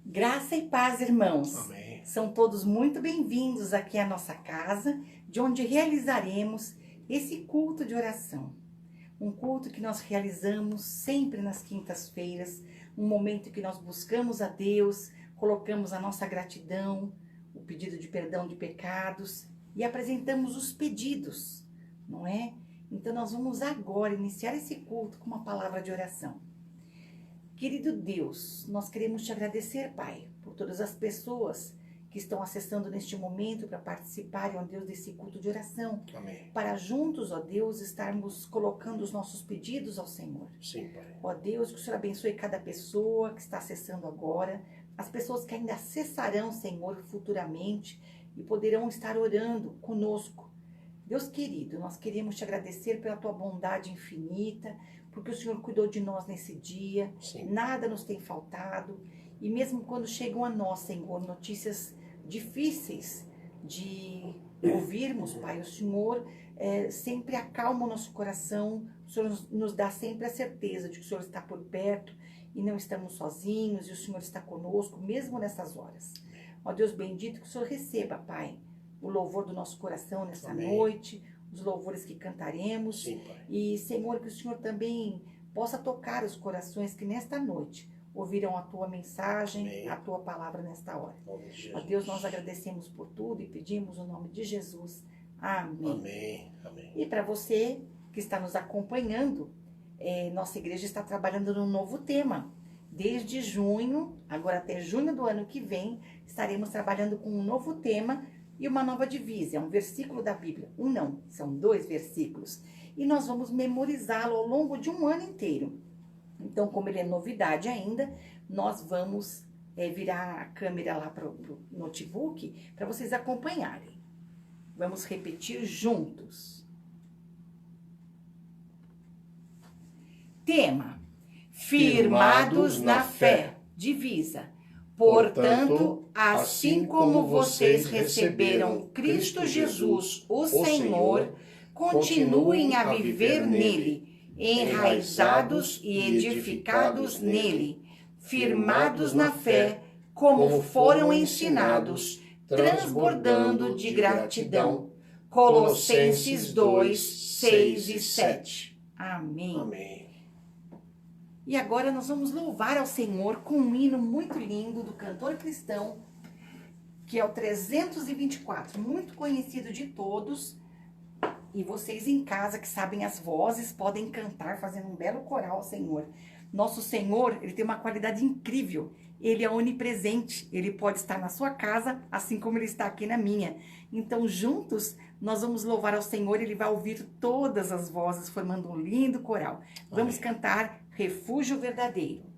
Graça e paz, irmãos. Amém. São todos muito bem-vindos aqui à nossa casa, de onde realizaremos esse culto de oração. Um culto que nós realizamos sempre nas quintas-feiras, um momento que nós buscamos a Deus, colocamos a nossa gratidão, o pedido de perdão de pecados e apresentamos os pedidos, não é? Então nós vamos agora iniciar esse culto com uma palavra de oração. Querido Deus, nós queremos te agradecer, Pai, por todas as pessoas que estão acessando neste momento para participarem, ó Deus, desse culto de oração. Amém. Para juntos, ó Deus, estarmos colocando os nossos pedidos ao Senhor. Sim, Pai. Ó Deus, que o Senhor abençoe cada pessoa que está acessando agora, as pessoas que ainda acessarão, Senhor, futuramente e poderão estar orando conosco. Deus querido, nós queremos te agradecer pela tua bondade infinita, porque o Senhor cuidou de nós nesse dia, Sim. nada nos tem faltado, e mesmo quando chegam a nós, Senhor, notícias difíceis de ouvirmos, Pai, o Senhor sempre acalma o nosso coração, o Senhor nos dá sempre a certeza de que o Senhor está por perto e não estamos sozinhos, e o Senhor está conosco, mesmo nessas horas. Ó Deus bendito, que o Senhor receba, Pai, o louvor do nosso coração nessa Amém. noite, os louvores que cantaremos. Sim, Pai. E, Senhor, que o Senhor também possa tocar os corações que nesta noite ouviram a tua mensagem, Amém. a tua palavra nesta hora. Em nome de Jesus. Ó Deus, nós agradecemos por tudo e pedimos o nome de Jesus. Amém. Amém. Amém. E para você que está nos acompanhando, nossa igreja está trabalhando num novo tema. Desde junho, agora até junho do ano que vem, estaremos trabalhando com um novo tema e uma nova divisa, é um versículo da Bíblia. Um não, são 2 versículos. E nós vamos memorizá-lo ao longo de um ano inteiro. Então, como ele é novidade ainda, nós vamos virar a câmera lá para o notebook para vocês acompanharem. Vamos repetir juntos. Tema: firmados na fé. Divisa: portanto, assim como vocês receberam Cristo Jesus, o Senhor, continuem a viver nele, enraizados e edificados nele, firmados na fé, como foram ensinados, transbordando de gratidão. Colossenses 2, 6 e 7. Amém. Amém. E agora nós vamos louvar ao Senhor com um hino muito lindo do cantor cristão, que é o 324, muito conhecido de todos. E vocês em casa que sabem as vozes podem cantar fazendo um belo coral ao Senhor. Nosso Senhor, ele tem uma qualidade incrível. Ele é onipresente. Ele pode estar na sua casa, assim como ele está aqui na minha. Então, juntos, nós vamos louvar ao Senhor. Ele vai ouvir todas as vozes, formando um lindo coral. Vamos cantar Refúgio Verdadeiro.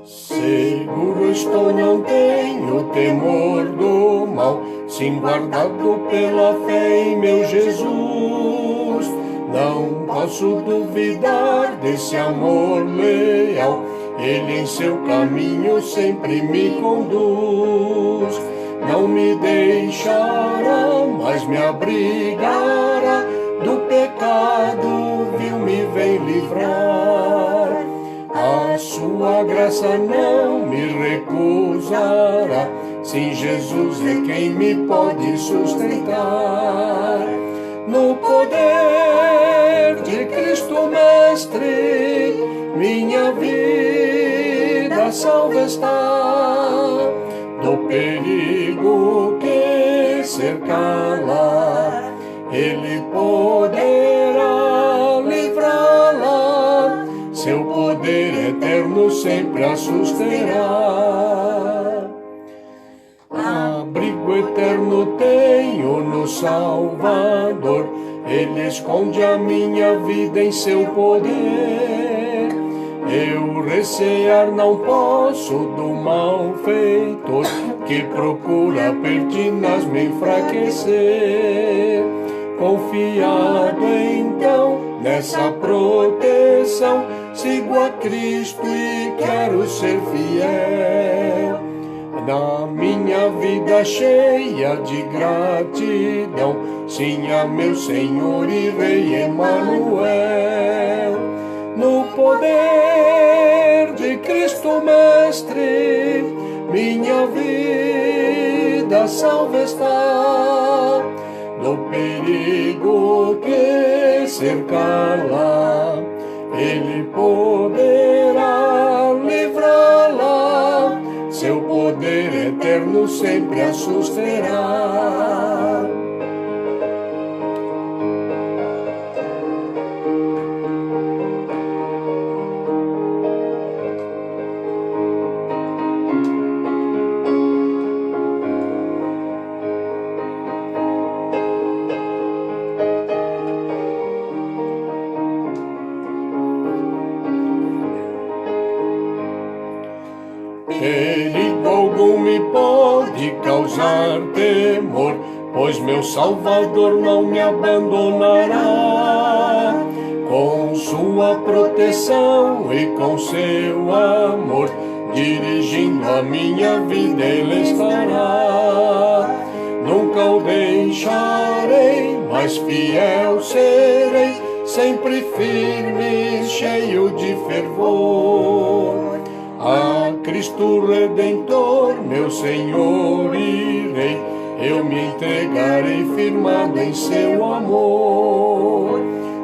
Seguro estou, não tenho temor do mal, sim guardado pela fé em meu Jesus. Não posso duvidar desse amor leal, Ele em seu caminho sempre me conduz. Não me deixará, mas me abrigará, do pecado vil me vem livrar. A sua graça não me recusará, sim, Jesus é quem me pode sustentar. No poder de Cristo Mestre, minha vida salva está. Do perigo que cercá-la, Ele poderá livrá-la. Seu poder eterno sempre a susterá. Abrigo eterno tenho no Salvador, Ele esconde a minha vida em seu poder. Eu recear não posso do malfeitor, que procura pertinaz me enfraquecer. Confiado então nessa proteção, sigo a Cristo e quero ser fiel. Na minha vida cheia de gratidão, sim, a meu Senhor e Rei Emanuel. No poder de Cristo Mestre, minha vida salva está. Do perigo que cercá-la, Ele poderá livrá-la. Seu poder eterno sempre a susterá. Perigo algum me pode causar temor, pois meu Salvador não me abandonará. Com sua proteção e com seu amor, dirigindo a minha vida Ele estará. Nunca o deixarei, mas fiel serei, sempre firme, cheio de fervor. A Cristo Redentor, meu Senhor e Rei, eu me entregarei firmado em seu amor.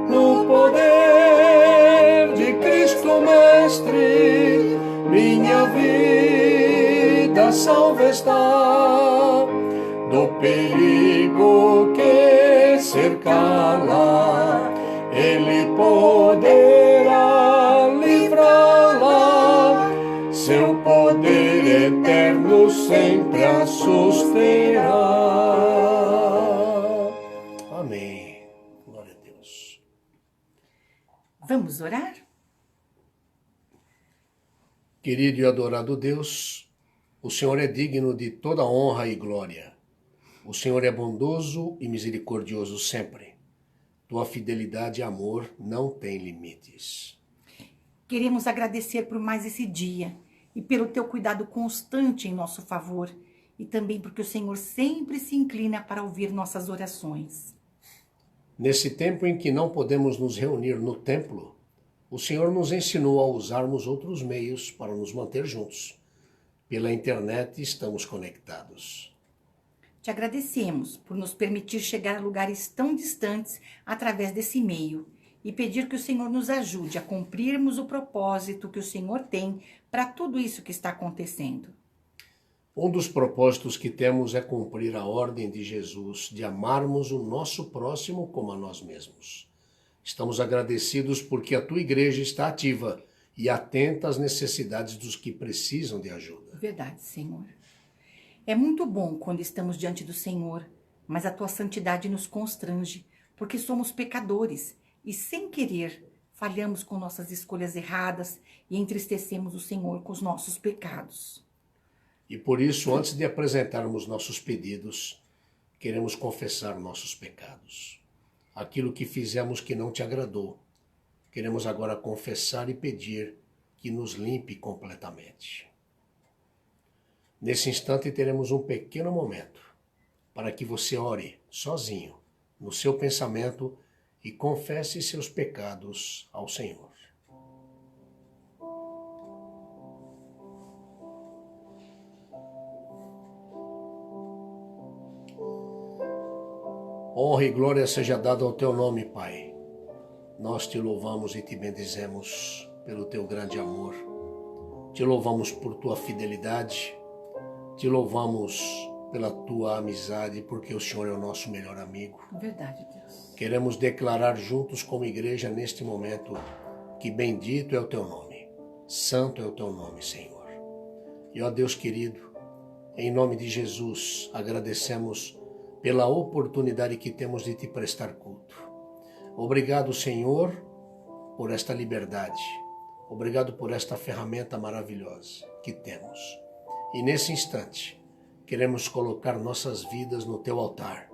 No poder de Cristo Mestre, minha vida salva está. Do perigo que cercá-la, Ele poderá livrá-la. Seu poder eterno sempre a susterá. Amém. Glória a Deus. Vamos orar? Querido e adorado Deus, o Senhor é digno de toda honra e glória. O Senhor é bondoso e misericordioso sempre. Tua fidelidade e amor não têm limites. Queremos agradecer por mais esse dia e pelo teu cuidado constante em nosso favor e também porque o Senhor sempre se inclina para ouvir nossas orações. Nesse tempo em que não podemos nos reunir no templo, o Senhor nos ensinou a usarmos outros meios para nos manter juntos. Pela internet estamos conectados. Te agradecemos por nos permitir chegar a lugares tão distantes através desse meio e pedir que o Senhor nos ajude a cumprirmos o propósito que o Senhor tem para tudo isso que está acontecendo. Um dos propósitos que temos é cumprir a ordem de Jesus de amarmos o nosso próximo como a nós mesmos. Estamos agradecidos porque a tua igreja está ativa e atenta às necessidades dos que precisam de ajuda. Verdade, Senhor. É muito bom quando estamos diante do Senhor, mas a tua santidade nos constrange, porque somos pecadores e, sem querer, falhamos com nossas escolhas erradas e entristecemos o Senhor com os nossos pecados. E por isso, antes de apresentarmos nossos pedidos, queremos confessar nossos pecados. Aquilo que fizemos que não te agradou, queremos agora confessar e pedir que nos limpe completamente. Nesse instante teremos um pequeno momento para que você ore sozinho, no seu pensamento, e confesse seus pecados ao Senhor. Honra e glória seja dada ao teu nome, Pai. Nós te louvamos e te bendizemos pelo teu grande amor. Te louvamos por tua fidelidade. Te louvamos pela tua amizade, porque o Senhor é o nosso melhor amigo. Verdade, Deus. Queremos declarar juntos como igreja neste momento que bendito é o teu nome, santo é o teu nome, Senhor. E ó Deus querido, em nome de Jesus, agradecemos pela oportunidade que temos de te prestar culto. Obrigado, Senhor, por esta liberdade. Obrigado por esta ferramenta maravilhosa que temos. E nesse instante, queremos colocar nossas vidas no teu altar.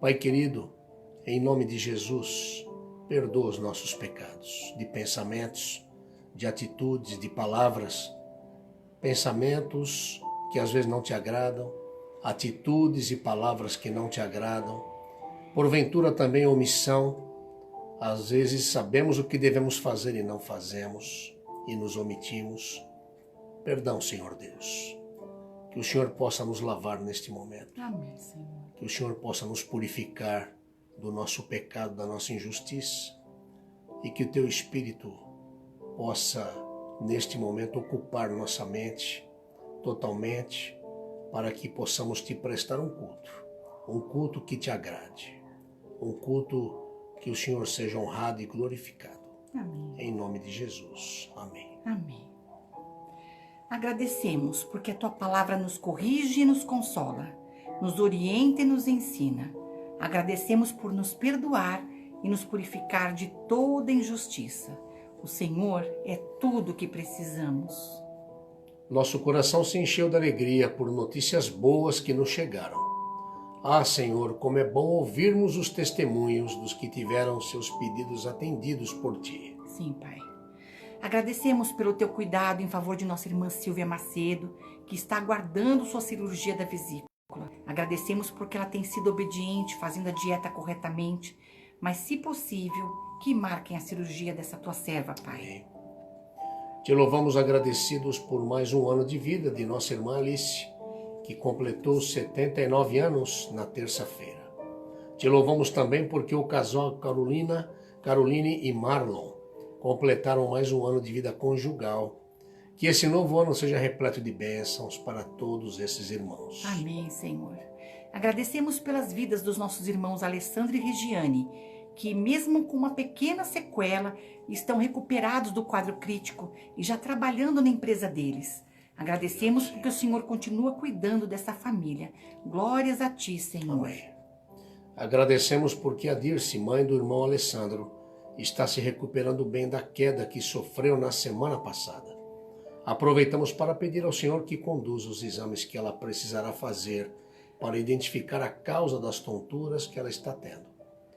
Pai querido, em nome de Jesus, perdoa os nossos pecados, de pensamentos, de atitudes, de palavras, pensamentos que às vezes não te agradam, atitudes e palavras que não te agradam, porventura também omissão, às vezes sabemos o que devemos fazer e não fazemos, e nos omitimos. Perdão, Senhor Deus. Que o Senhor possa nos lavar neste momento. Amém, Senhor. Que o Senhor possa nos purificar do nosso pecado, da nossa injustiça. E que o Teu Espírito possa, neste momento, ocupar nossa mente totalmente, para que possamos te prestar um culto que te agrade, um culto que o Senhor seja honrado e glorificado. Amém. Em nome de Jesus. Amém. Amém. Agradecemos porque a tua palavra nos corrige e nos consola, nos orienta e nos ensina. Agradecemos por nos perdoar e nos purificar de toda injustiça. O Senhor é tudo o que precisamos. Nosso coração se encheu de alegria por notícias boas que nos chegaram. Ah, Senhor, como é bom ouvirmos os testemunhos dos que tiveram seus pedidos atendidos por Ti. Sim, Pai. Agradecemos pelo teu cuidado em favor de nossa irmã Silvia Macedo, que está aguardando sua cirurgia da vesícula. Agradecemos porque ela tem sido obediente, fazendo a dieta corretamente, mas, se possível, que marquem a cirurgia dessa tua serva, Pai. Amém. Te louvamos agradecidos por mais um ano de vida de nossa irmã Alice, que completou 79 anos na terça-feira. Te louvamos também porque o casal Caroline e Marlon completaram mais um ano de vida conjugal. Que esse novo ano seja repleto de bênçãos para todos esses irmãos. Amém, Senhor. Agradecemos pelas vidas dos nossos irmãos Alessandro e Regiane, que mesmo com uma pequena sequela, estão recuperados do quadro crítico e já trabalhando na empresa deles. Agradecemos porque o Senhor continua cuidando dessa família. Glórias a Ti, Senhor. Amém. Agradecemos porque a Dirce, mãe do irmão Alessandro, está se recuperando bem da queda que sofreu na semana passada. Aproveitamos para pedir ao Senhor que conduza os exames que ela precisará fazer para identificar a causa das tonturas que ela está tendo.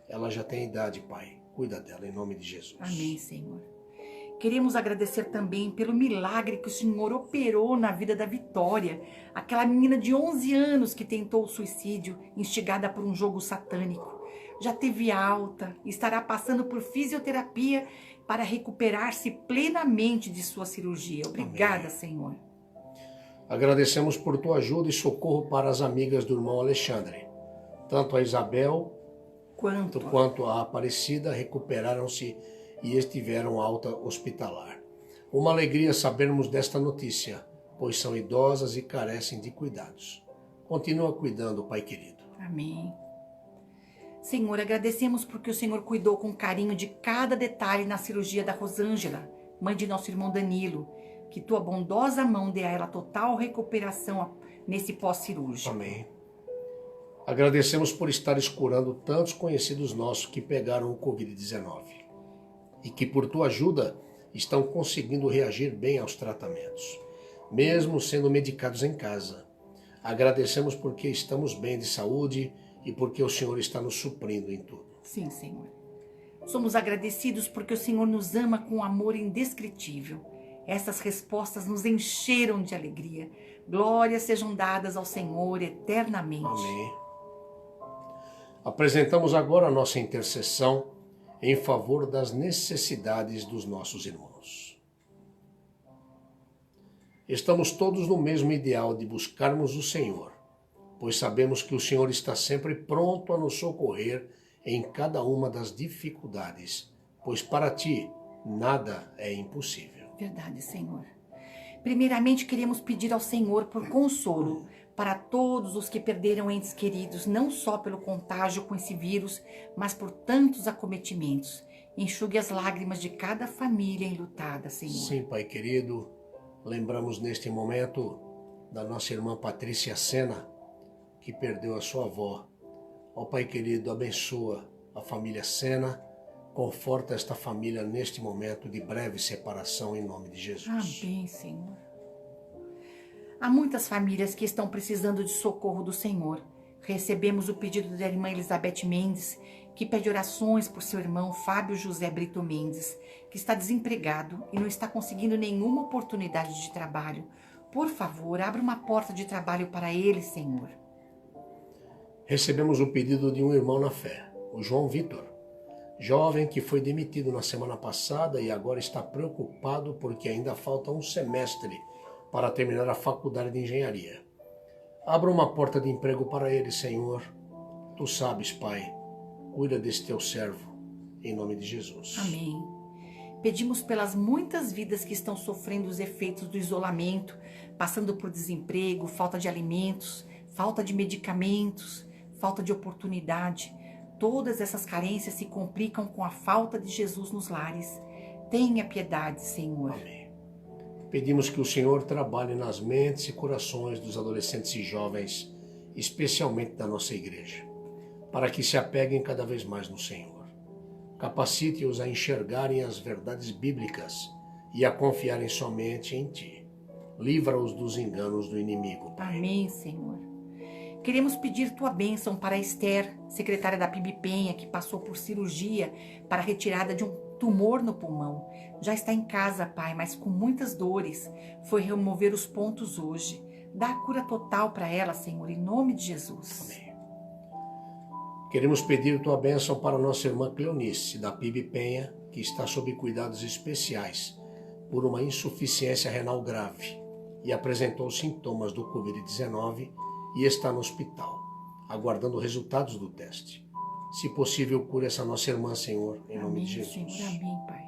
Ela já tem idade, Pai. Cuida dela, em nome de Jesus. Amém, Senhor. Queremos agradecer também pelo milagre que o Senhor operou na vida da Vitória, aquela menina de 11 anos que tentou o suicídio, instigada por um jogo satânico. Já teve alta e estará passando por fisioterapia para recuperar-se plenamente de sua cirurgia. Obrigada, Amém. Senhor. Agradecemos por tua ajuda e socorro para as amigas do irmão Alexandre. Tanto a Isabel quanto a Aparecida recuperaram-se e estiveram alta hospitalar. Uma alegria sabermos desta notícia, pois são idosas e carecem de cuidados. Continua cuidando, Pai querido. Amém. Senhor, agradecemos porque o Senhor cuidou com carinho de cada detalhe na cirurgia da Rosângela, mãe de nosso irmão Danilo. Que tua bondosa mão dê a ela total recuperação nesse pós-cirúrgico. Amém. Agradecemos por estares curando tantos conhecidos nossos que pegaram o Covid-19 e que por tua ajuda estão conseguindo reagir bem aos tratamentos, mesmo sendo medicados em casa. Agradecemos porque estamos bem de saúde e porque o Senhor está nos suprindo em tudo. Sim, Senhor. Somos agradecidos porque o Senhor nos ama com um amor indescritível. Essas respostas nos encheram de alegria. Glórias sejam dadas ao Senhor eternamente. Amém. Apresentamos agora a nossa intercessão em favor das necessidades dos nossos irmãos. Estamos todos no mesmo ideal de buscarmos o Senhor, pois sabemos que o Senhor está sempre pronto a nos socorrer em cada uma das dificuldades, pois para ti nada é impossível. Verdade, Senhor. Primeiramente, queremos pedir ao Senhor por consolo para todos os que perderam entes queridos, não só pelo contágio com esse vírus, mas por tantos acometimentos. Enxugue as lágrimas de cada família enlutada, Senhor. Sim, Pai querido, lembramos neste momento da nossa irmã Patrícia Sena, que perdeu a sua avó. Ó Pai querido, abençoa a família Sena, conforta esta família neste momento de breve separação em nome de Jesus. Amém, Senhor. Há muitas famílias que estão precisando de socorro do Senhor. Recebemos o pedido da irmã Elizabeth Mendes, que pede orações por seu irmão Fábio José Brito Mendes, que está desempregado e não está conseguindo nenhuma oportunidade de trabalho. Por favor, abra uma porta de trabalho para ele, Senhor. Recebemos o pedido de um irmão na fé, o João Vitor, jovem que foi demitido na semana passada e agora está preocupado porque ainda falta um semestre para terminar a faculdade de engenharia. Abra uma porta de emprego para ele, Senhor. Tu sabes, Pai, cuida desse teu servo, em nome de Jesus. Amém. Pedimos pelas muitas vidas que estão sofrendo os efeitos do isolamento, passando por desemprego, falta de alimentos, falta de medicamentos, falta de oportunidade. Todas essas carências se complicam com a falta de Jesus nos lares. Tenha piedade, Senhor. Amém. Pedimos que o Senhor trabalhe nas mentes e corações dos adolescentes e jovens, especialmente da nossa igreja, para que se apeguem cada vez mais no Senhor. Capacite-os a enxergarem as verdades bíblicas e a confiarem somente em Ti. Livra-os dos enganos do inimigo, Pai. Amém, Senhor. Queremos pedir Tua bênção para Esther, secretária da PIB Penha, que passou por cirurgia para a retirada de um tumor no pulmão. Já está em casa, Pai, mas com muitas dores. Foi remover os pontos hoje. Dá a cura total para ela, Senhor, em nome de Jesus. Amém. Queremos pedir Tua bênção para nossa irmã Cleonice, da PIB Penha, que está sob cuidados especiais por uma insuficiência renal grave e apresentou sintomas do Covid-19 e está no hospital, aguardando resultados do teste. Se possível, cure essa nossa irmã, Senhor, em nome de Jesus. Senhor, amém, Pai.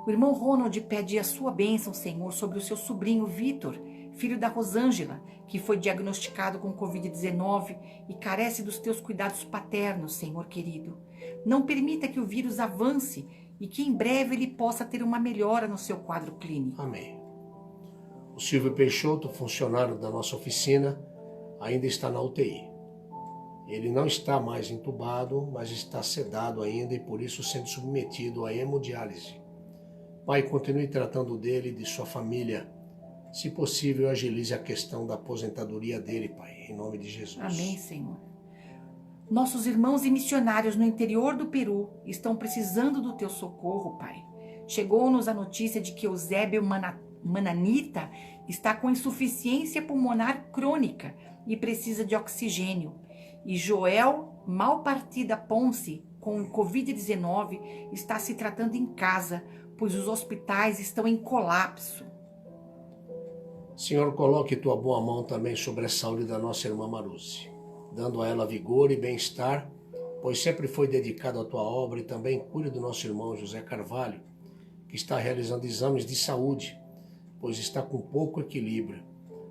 O irmão Ronald pede a sua bênção, Senhor, sobre o seu sobrinho Vitor, filho da Rosângela, que foi diagnosticado com Covid-19 e carece dos teus cuidados paternos, Senhor querido. Não permita que o vírus avance e que em breve ele possa ter uma melhora no seu quadro clínico. Amém. O Silvio Peixoto, funcionário da nossa oficina, ainda está na UTI. Ele não está mais entubado, mas está sedado ainda e por isso sendo submetido à hemodiálise. Pai, continue tratando dele e de sua família. Se possível, agilize a questão da aposentadoria dele, Pai, em nome de Jesus. Amém, Senhor. Nossos irmãos e missionários no interior do Peru estão precisando do teu socorro, Pai. Chegou-nos a notícia de que Eusébio Mananita está com insuficiência pulmonar crônica e precisa de oxigênio. E Joel Malpartida Ponce, com Covid-19, está se tratando em casa, pois os hospitais estão em colapso. Senhor, coloque tua boa mão também sobre a saúde da nossa irmã Maruzi, dando a ela vigor e bem-estar, pois sempre foi dedicado à tua obra, e também cuide do nosso irmão José Carvalho, que está realizando exames de saúde, pois está com pouco equilíbrio.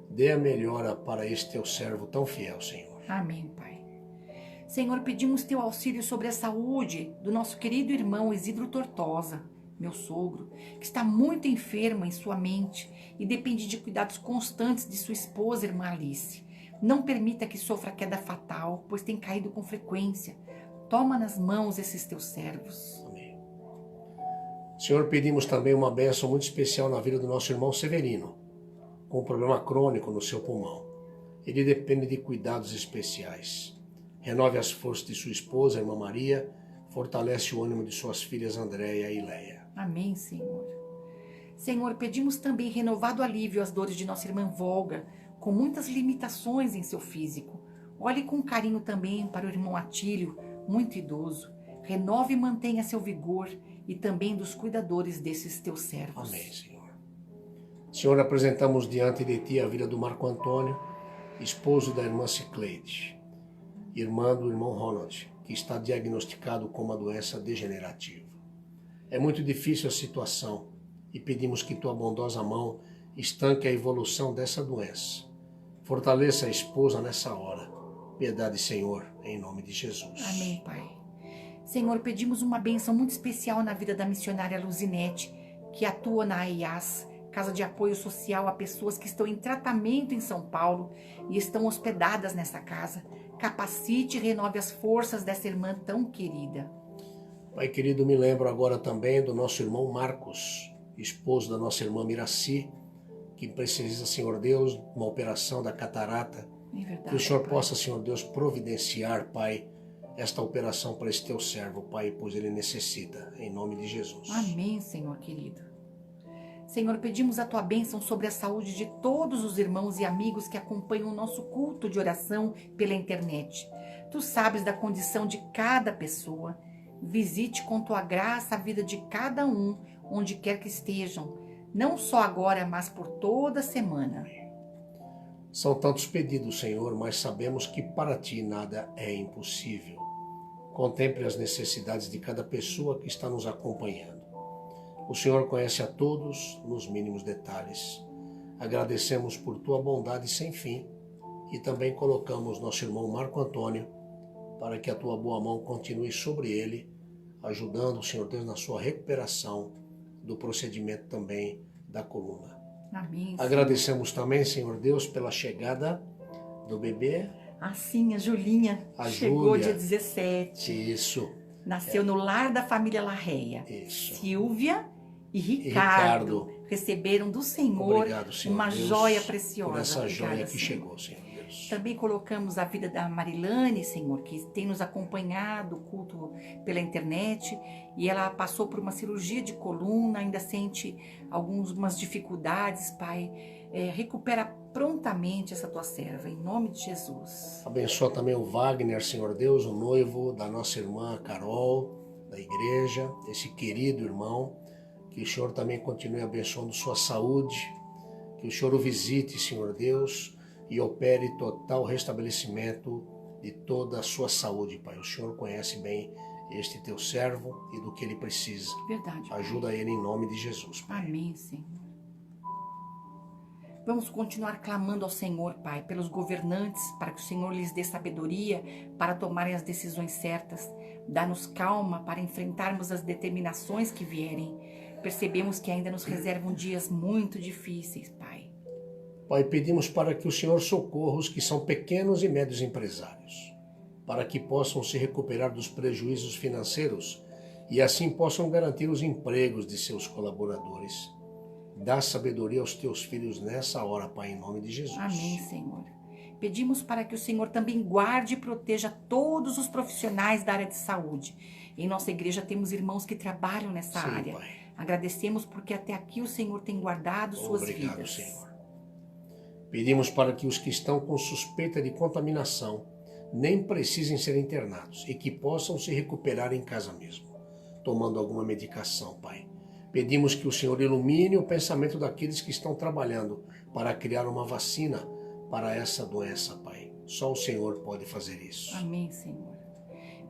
Dê a melhora para este teu servo tão fiel, Senhor. Amém, Pai. Senhor, pedimos teu auxílio sobre a saúde do nosso querido irmão Isidro Tortosa, meu sogro, que está muito enfermo em sua mente e depende de cuidados constantes de sua esposa, irmã Alice. Não permita que sofra queda fatal, pois tem caído com frequência. Toma nas mãos esses teus servos. Amém. Senhor, pedimos também uma bênção muito especial na vida do nosso irmão Severino, com um problema crônico no seu pulmão. Ele depende de cuidados especiais. Renove as forças de sua esposa, a irmã Maria, fortalece o ânimo de suas filhas Andréia e Leia. Amém, Senhor. Senhor, pedimos também renovado alívio às dores de nossa irmã Volga, com muitas limitações em seu físico. Olhe com carinho também para o irmão Atílio, muito idoso. Renove e mantenha seu vigor e também dos cuidadores desses teus servos. Amém, Senhor. Senhor, apresentamos diante de Ti a vida do Marco Antônio, esposo da irmã Cicleide, irmã do irmão Ronald, que está diagnosticado com uma doença degenerativa. É muito difícil a situação e pedimos que tua bondosa mão estanque a evolução dessa doença. Fortaleça a esposa nessa hora. Piedade, Senhor, em nome de Jesus. Amém, Pai. Senhor, pedimos uma bênção muito especial na vida da missionária Luzinete, que atua na AIAS, Casa de Apoio Social a pessoas que estão em tratamento em São Paulo e estão hospedadas nessa casa. Capacite e renove as forças dessa irmã tão querida. Pai querido, me lembro agora também do nosso irmão Marcos, esposo da nossa irmã Miraci, que precisa, Senhor Deus, de uma operação da catarata. É verdade, que o Senhor Pai. possa, Senhor Deus, providenciar, Pai, esta operação para esse teu servo, Pai, pois ele necessita, em nome de Jesus. Amém, Senhor querido. Senhor, pedimos a tua bênção sobre a saúde de todos os irmãos e amigos que acompanham o nosso culto de oração pela internet. Tu sabes da condição de cada pessoa. Visite com tua graça a vida de cada um, onde quer que estejam, não só agora, mas por toda a semana. São tantos pedidos, Senhor, mas sabemos que para ti nada é impossível. Contemple as necessidades de cada pessoa que está nos acompanhando. O Senhor conhece a todos nos mínimos detalhes. Agradecemos por tua bondade sem fim e também colocamos nosso irmão Marco Antônio para que a tua boa mão continue sobre ele, ajudando, Senhor Deus, na sua recuperação do procedimento também da coluna. Amém. Agradecemos também, Senhor Deus, pela chegada do bebê. Assim, a Julinha A chegou Júlia. dia 17. Isso, Nasceu no lar da família Larreia. isso. Silvia e Ricardo receberam do Senhor, Obrigado, Senhor uma Deus, joia preciosa. por essa Obrigada, joia que Senhor. chegou, Senhor Deus. Também colocamos a vida da Marilane, Senhor, que tem nos acompanhado o culto pela internet, e ela passou por uma cirurgia de coluna, ainda sente algumas dificuldades, Pai. Recupera prontamente essa tua serva, em nome de Jesus. Abençoa também o Wagner, Senhor Deus, o noivo da nossa irmã Carol, da igreja, esse querido irmão. Que o Senhor também continue abençoando sua saúde, que o Senhor o visite, Senhor Deus, e opere total restabelecimento de toda a sua saúde, Pai. O Senhor conhece bem este teu servo e do que ele precisa. Verdade, Pai. Ajuda ele em nome de Jesus, Pai. Amém, Senhor. Vamos continuar clamando ao Senhor, Pai, pelos governantes, para que o Senhor lhes dê sabedoria para tomarem as decisões certas. Dá-nos calma para enfrentarmos as determinações que vierem. Percebemos que ainda nos reservam dias muito difíceis, Pai. Pai, pedimos para que o Senhor socorra os que são pequenos e médios empresários, para que possam se recuperar dos prejuízos financeiros e assim possam garantir os empregos de seus colaboradores. Dá sabedoria aos teus filhos nessa hora, Pai, em nome de Jesus. Amém, Senhor. Pedimos para que o Senhor também guarde e proteja todos os profissionais da área de saúde. Em nossa igreja temos irmãos que trabalham nessa Sim, área. Pai. Agradecemos porque até aqui o Senhor tem guardado suas Obrigado, vidas. Senhor. Pedimos para que os que estão com suspeita de contaminação nem precisem ser internados e que possam se recuperar em casa mesmo, tomando alguma medicação, Pai. Pedimos que o Senhor ilumine o pensamento daqueles que estão trabalhando para criar uma vacina para essa doença, Pai. Só o Senhor pode fazer isso. Amém, Senhor.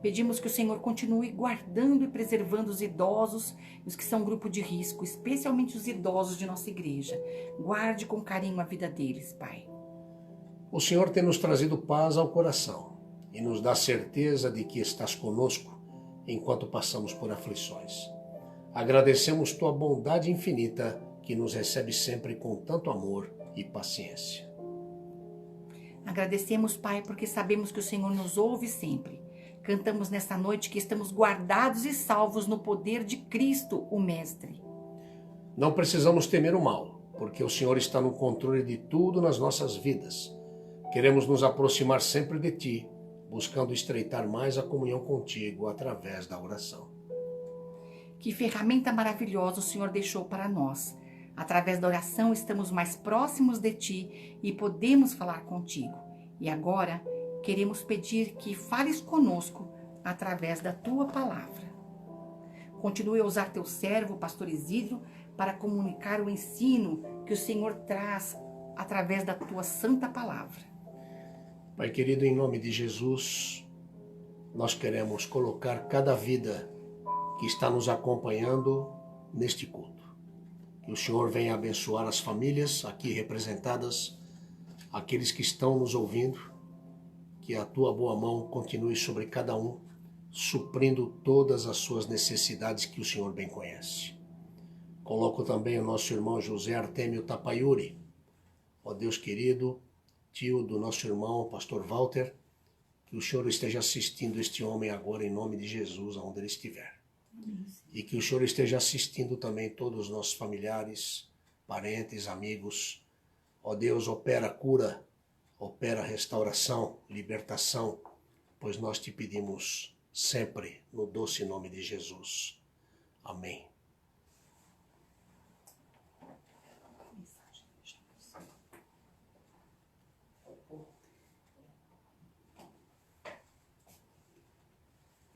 Pedimos que o Senhor continue guardando e preservando os idosos e os que são grupo de risco, especialmente os idosos de nossa igreja. Guarde com carinho a vida deles, Pai. O Senhor tem nos trazido paz ao coração e nos dá certeza de que estás conosco enquanto passamos por aflições. Agradecemos tua bondade infinita que nos recebe sempre com tanto amor e paciência. Agradecemos, Pai, porque sabemos que o Senhor nos ouve sempre. Cantamos nesta noite que estamos guardados e salvos no poder de Cristo, o Mestre. Não precisamos temer o mal, porque o Senhor está no controle de tudo nas nossas vidas. Queremos nos aproximar sempre de Ti, buscando estreitar mais a comunhão contigo através da oração. Que ferramenta maravilhosa o Senhor deixou para nós. Através da oração estamos mais próximos de Ti e podemos falar contigo. E agora queremos pedir que fales conosco através da Tua palavra. Continue a usar Teu servo, Pastor Isidro, para comunicar o ensino que o Senhor traz através da Tua santa palavra. Pai querido, em nome de Jesus, nós queremos colocar cada vida que está nos acompanhando neste culto. Que o Senhor venha abençoar as famílias aqui representadas, aqueles que estão nos ouvindo, que a Tua boa mão continue sobre cada um, suprindo todas as suas necessidades que o Senhor bem conhece. Coloco também o nosso irmão José Artêmio Tapaiuri, ó Deus querido, tio do nosso irmão Pastor Walter, que o Senhor esteja assistindo este homem agora em nome de Jesus, aonde ele estiver. E que o Senhor esteja assistindo também todos os nossos familiares, parentes, amigos. Ó Deus, opera cura, opera restauração, libertação, pois nós te pedimos sempre no doce nome de Jesus. Amém.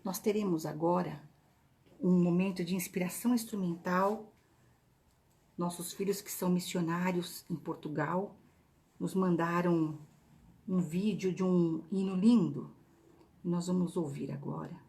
Nós teremos agora um momento de inspiração instrumental. Nossos filhos que são missionários em Portugal nos mandaram um vídeo de um hino lindo. Nós vamos ouvir agora.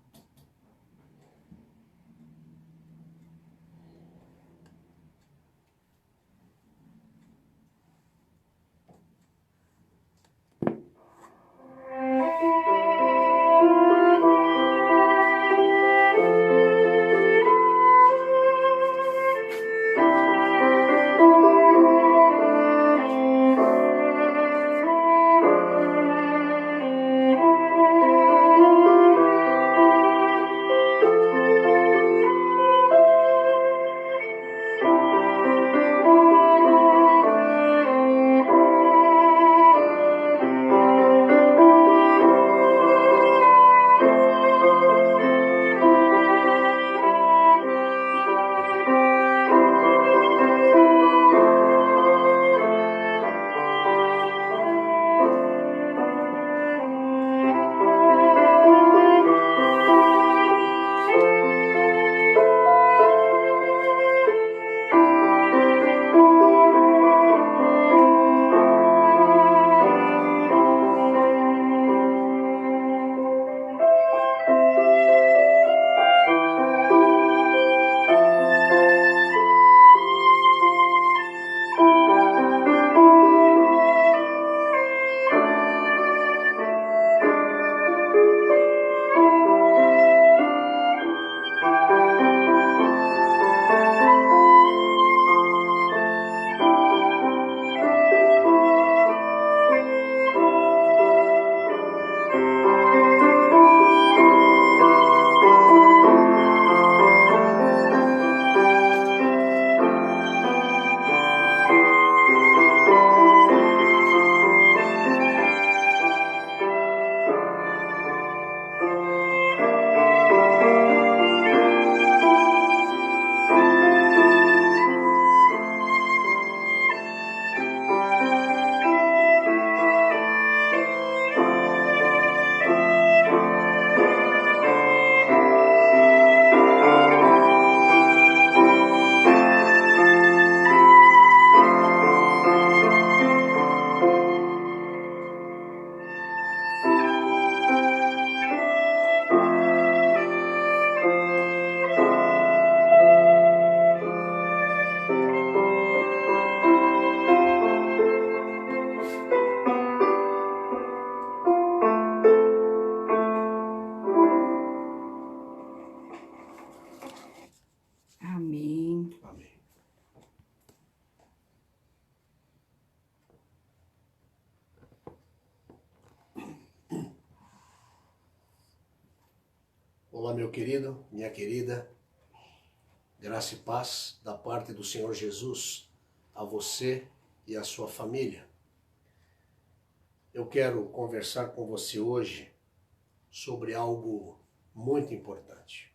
Olá, meu querido, minha querida, graça e paz da parte do Senhor Jesus a você e a sua família. Eu quero conversar com você hoje sobre algo muito importante.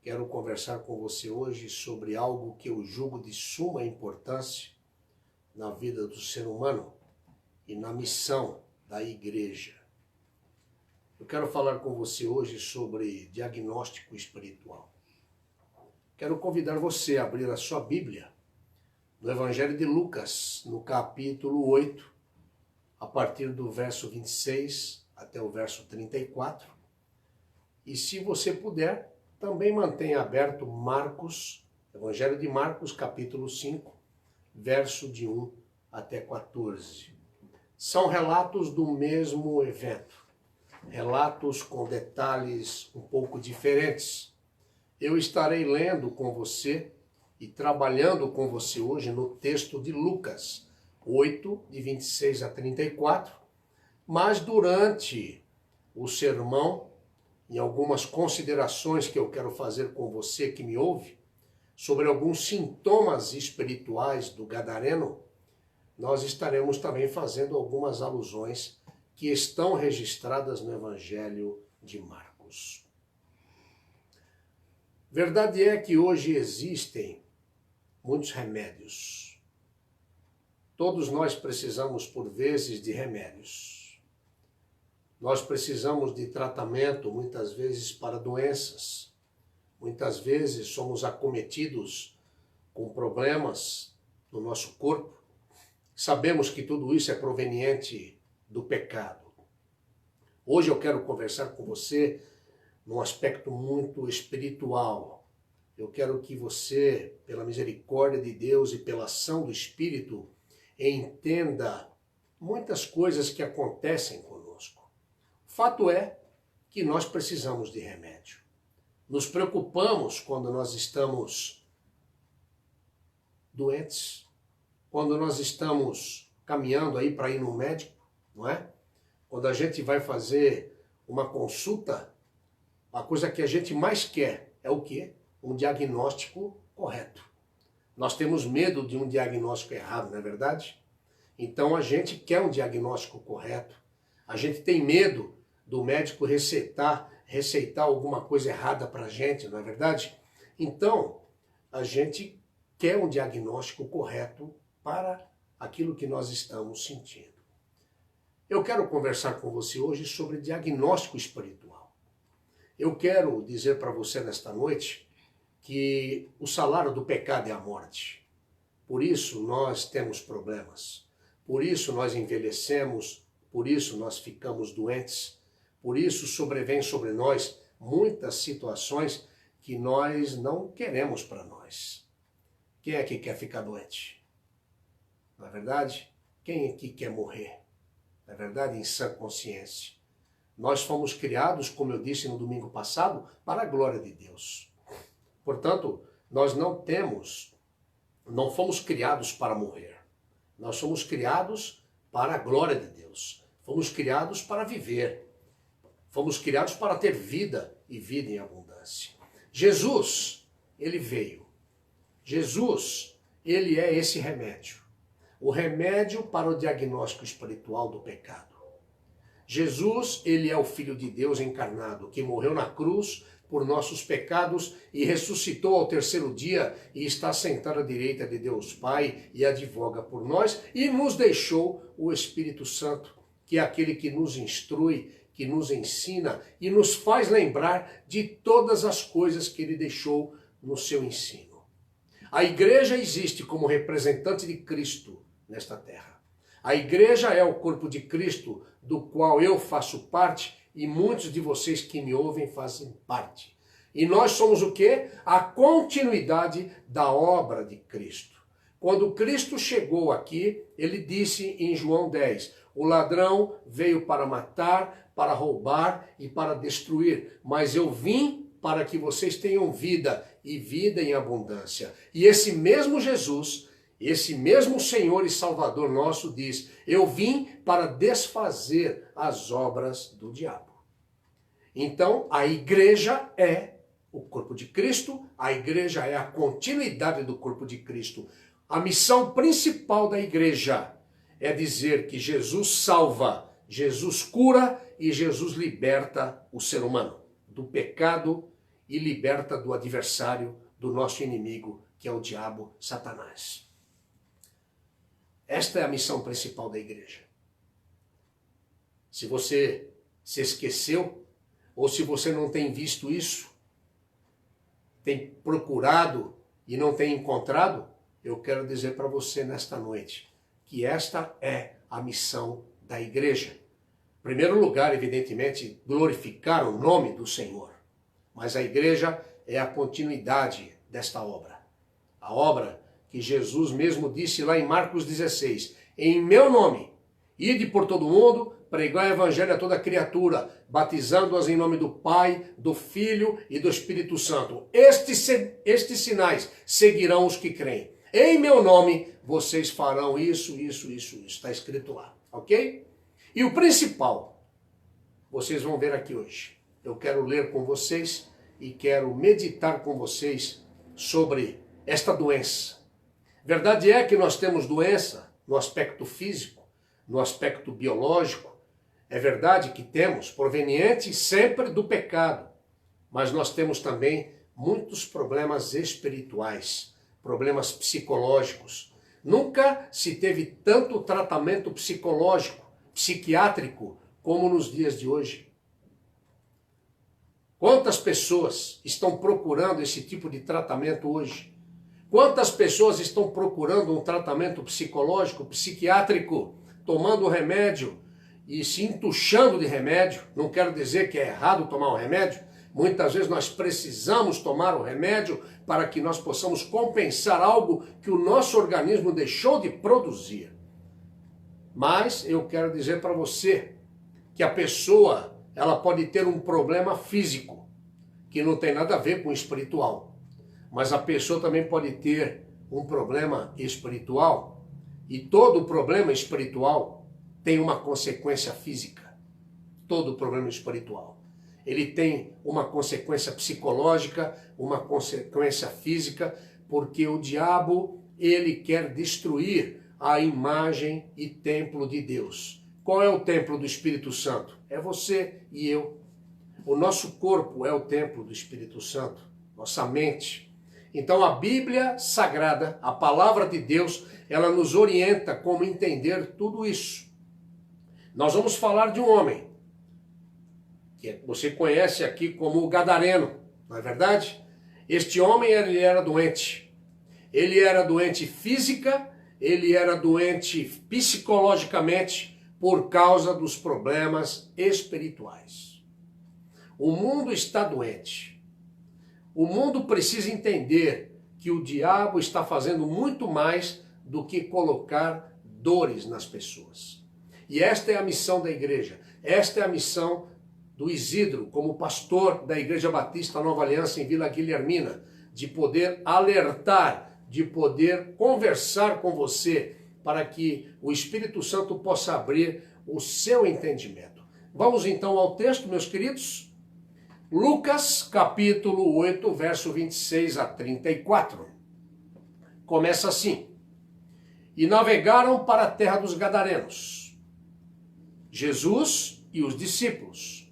Quero conversar com você hoje sobre algo que eu julgo de suma importância na vida do ser humano e na missão da igreja. Eu quero falar com você hoje sobre diagnóstico espiritual. Quero convidar você a abrir a sua Bíblia no Evangelho de Lucas, no capítulo 8, a partir do verso 26 até o verso 34. E se você puder, também mantenha aberto Marcos, Evangelho de Marcos, capítulo 5, verso de 1 até 14. São relatos do mesmo evento. Relatos com detalhes um pouco diferentes. Eu estarei lendo com você e trabalhando com você hoje no texto de Lucas 8, de 26 a 34, mas durante o sermão, em algumas considerações que eu quero fazer com você que me ouve, sobre alguns sintomas espirituais do gadareno, nós estaremos também fazendo algumas alusões que estão registradas no Evangelho de Marcos. Verdade é que hoje existem muitos remédios. Todos nós precisamos, por vezes, de remédios. Nós precisamos de tratamento, muitas vezes, para doenças. Muitas vezes somos acometidos com problemas no nosso corpo. Sabemos que tudo isso é proveniente do pecado. Hoje eu quero conversar com você num aspecto muito espiritual. Eu quero que você, pela misericórdia de Deus e pela ação do Espírito, entenda muitas coisas que acontecem conosco. O fato é que nós precisamos de remédio. Nos preocupamos quando nós estamos doentes, quando nós estamos caminhando aí para ir no médico, não é? Quando a gente vai fazer uma consulta, a coisa que a gente mais quer é o quê? Um diagnóstico correto. Nós temos medo de um diagnóstico errado, não é verdade? Então a gente quer um diagnóstico correto. A gente tem medo do médico receitar alguma coisa errada para a gente, não é verdade? Então a gente quer um diagnóstico correto para aquilo que nós estamos sentindo. Eu quero conversar com você hoje sobre diagnóstico espiritual. Eu quero dizer para você nesta noite que o salário do pecado é a morte. Por isso nós temos problemas. Por isso nós envelhecemos. Por isso nós ficamos doentes. Por isso sobrevém sobre nós muitas situações que nós não queremos para nós. Quem é que quer ficar doente? Não é verdade? Quem aqui quer morrer? Na verdade, em sã consciência. Nós fomos criados, como eu disse no domingo passado, para a glória de Deus. Portanto, nós não fomos criados para morrer. Nós fomos criados para a glória de Deus. Fomos criados para viver. Fomos criados para ter vida e vida em abundância. Jesus, ele veio. Jesus, ele é esse remédio. O remédio para o diagnóstico espiritual do pecado. Jesus, ele é o Filho de Deus encarnado, que morreu na cruz por nossos pecados e ressuscitou ao terceiro dia e está sentado à direita de Deus Pai e advoga por nós e nos deixou o Espírito Santo, que é aquele que nos instrui, que nos ensina e nos faz lembrar de todas as coisas que ele deixou no seu ensino. A igreja existe como representante de Cristo nesta terra. A igreja é o corpo de Cristo, do qual eu faço parte e muitos de vocês que me ouvem fazem parte. E nós somos o quê? A continuidade da obra de Cristo. Quando Cristo chegou aqui, ele disse em João 10, o ladrão veio para matar, para roubar e para destruir, mas eu vim para que vocês tenham vida e vida em abundância. E esse mesmo Jesus, esse mesmo Senhor e Salvador nosso diz, eu vim para desfazer as obras do diabo. Então, a igreja é o corpo de Cristo, a igreja é a continuidade do corpo de Cristo. A missão principal da igreja é dizer que Jesus salva, Jesus cura e Jesus liberta o ser humano do pecado e liberta do adversário, do nosso inimigo, que é o diabo, Satanás. Esta é a missão principal da igreja. Se você se esqueceu, ou se você não tem visto isso, tem procurado e não tem encontrado, eu quero dizer para você nesta noite que esta é a missão da igreja. Em primeiro lugar, evidentemente, glorificar o nome do Senhor. Mas a igreja é a continuidade desta obra. A obra que Jesus mesmo disse lá em Marcos 16, em meu nome, ide por todo mundo, pregai o evangelho a toda criatura, batizando-as em nome do Pai, do Filho e do Espírito Santo. Estes sinais seguirão os que creem. Em meu nome, vocês farão isso. Está escrito lá, ok? E o principal, vocês vão ver aqui hoje. Eu quero ler com vocês e quero meditar com vocês sobre esta doença. Verdade é que nós temos doença no aspecto físico, no aspecto biológico. É verdade que temos, proveniente sempre do pecado. Mas nós temos também muitos problemas espirituais, problemas psicológicos. Nunca se teve tanto tratamento psicológico, psiquiátrico, como nos dias de hoje. Quantas pessoas estão procurando esse tipo de tratamento hoje? Quantas pessoas estão procurando um tratamento psicológico, psiquiátrico, tomando remédio e se entuchando de remédio? Não quero dizer que é errado tomar um remédio. Muitas vezes nós precisamos tomar o remédio para que nós possamos compensar algo que o nosso organismo deixou de produzir. Mas eu quero dizer para você que a pessoa, ela pode ter um problema físico, que não tem nada a ver com o espiritual. Mas a pessoa também pode ter um problema espiritual. E todo problema espiritual tem uma consequência física. Todo problema espiritual. Ele tem uma consequência psicológica, uma consequência física, porque o diabo, ele quer destruir a imagem e templo de Deus. Qual é o templo do Espírito Santo? É você e eu. O nosso corpo é o templo do Espírito Santo, nossa mente. Então a Bíblia Sagrada, a palavra de Deus, ela nos orienta como entender tudo isso. Nós vamos falar de um homem, que você conhece aqui como o Gadareno, não é verdade? Este homem, ele era doente. Ele era doente física, ele era doente psicologicamente por causa dos problemas espirituais. O mundo está doente. O mundo precisa entender que o diabo está fazendo muito mais do que colocar dores nas pessoas. E esta é a missão da igreja. Esta é a missão do Isidro, como pastor da Igreja Batista Nova Aliança em Vila Guilhermina, de poder alertar, de poder conversar com você, para que o Espírito Santo possa abrir o seu entendimento. Vamos então ao texto, meus queridos? Lucas, capítulo 8, verso 26 a 34. Começa assim. E navegaram para a terra dos Gadarenos, Jesus e os discípulos.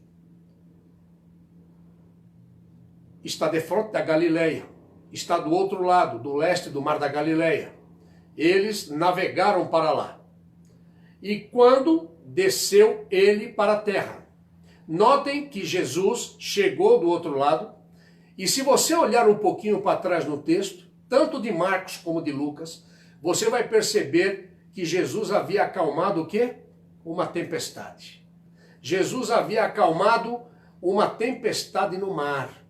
Está de frente da Galileia, está do outro lado, do leste do mar da Galileia. Eles navegaram para lá. E quando desceu ele para a terra, notem que Jesus chegou do outro lado, e se você olhar um pouquinho para trás no texto, tanto de Marcos como de Lucas, você vai perceber que Jesus havia acalmado o quê? Uma tempestade. Jesus havia acalmado uma tempestade no mar.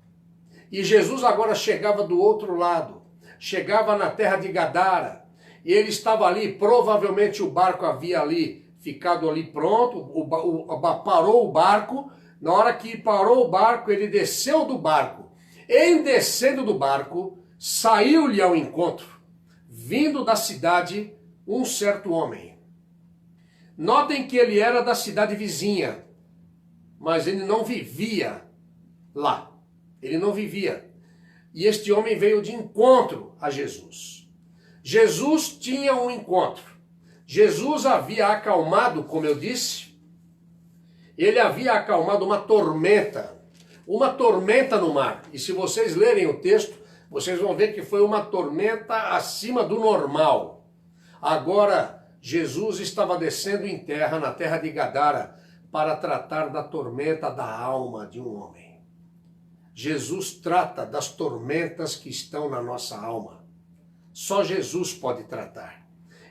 E Jesus agora chegava do outro lado, chegava na terra de Gadara, e ele estava ali, provavelmente o barco havia ali ficado ali pronto, parou o barco. Na hora que parou o barco, ele desceu do barco. Em descendo do barco, saiu-lhe ao encontro, vindo da cidade, um certo homem. Notem que ele era da cidade vizinha, mas ele não vivia lá. Ele não vivia. E este homem veio de encontro a Jesus. Jesus tinha um encontro. Jesus havia acalmado, como eu disse, ele havia acalmado uma tormenta no mar. E se vocês lerem o texto, vocês vão ver que foi uma tormenta acima do normal. Agora, Jesus estava descendo em terra, na terra de Gadara, para tratar da tormenta da alma de um homem. Jesus trata das tormentas que estão na nossa alma. Só Jesus pode tratar.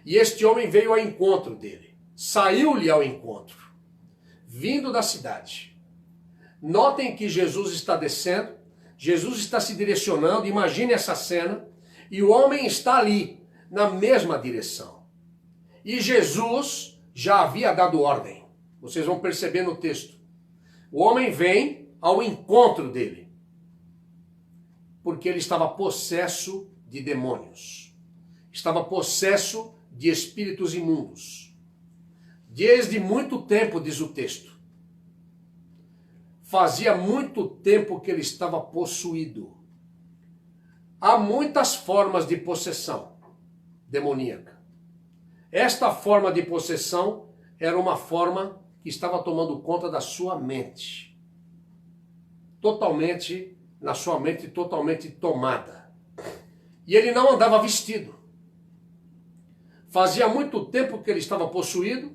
E este homem veio ao encontro dele. Saiu-lhe ao encontro, vindo da cidade. Notem que Jesus está descendo, Jesus está se direcionando, imagine essa cena, e o homem está ali, na mesma direção. E Jesus já havia dado ordem. Vocês vão perceber no texto. O homem vem ao encontro dele, porque ele estava possesso de demônios. Estava possesso de espíritos imundos. Desde muito tempo, diz o texto. Fazia muito tempo que ele estava possuído. Há muitas formas de possessão demoníaca. Esta forma de possessão era uma forma que estava tomando conta da sua mente. Totalmente, na sua mente, totalmente tomada. E ele não andava vestido. Fazia muito tempo que ele estava possuído.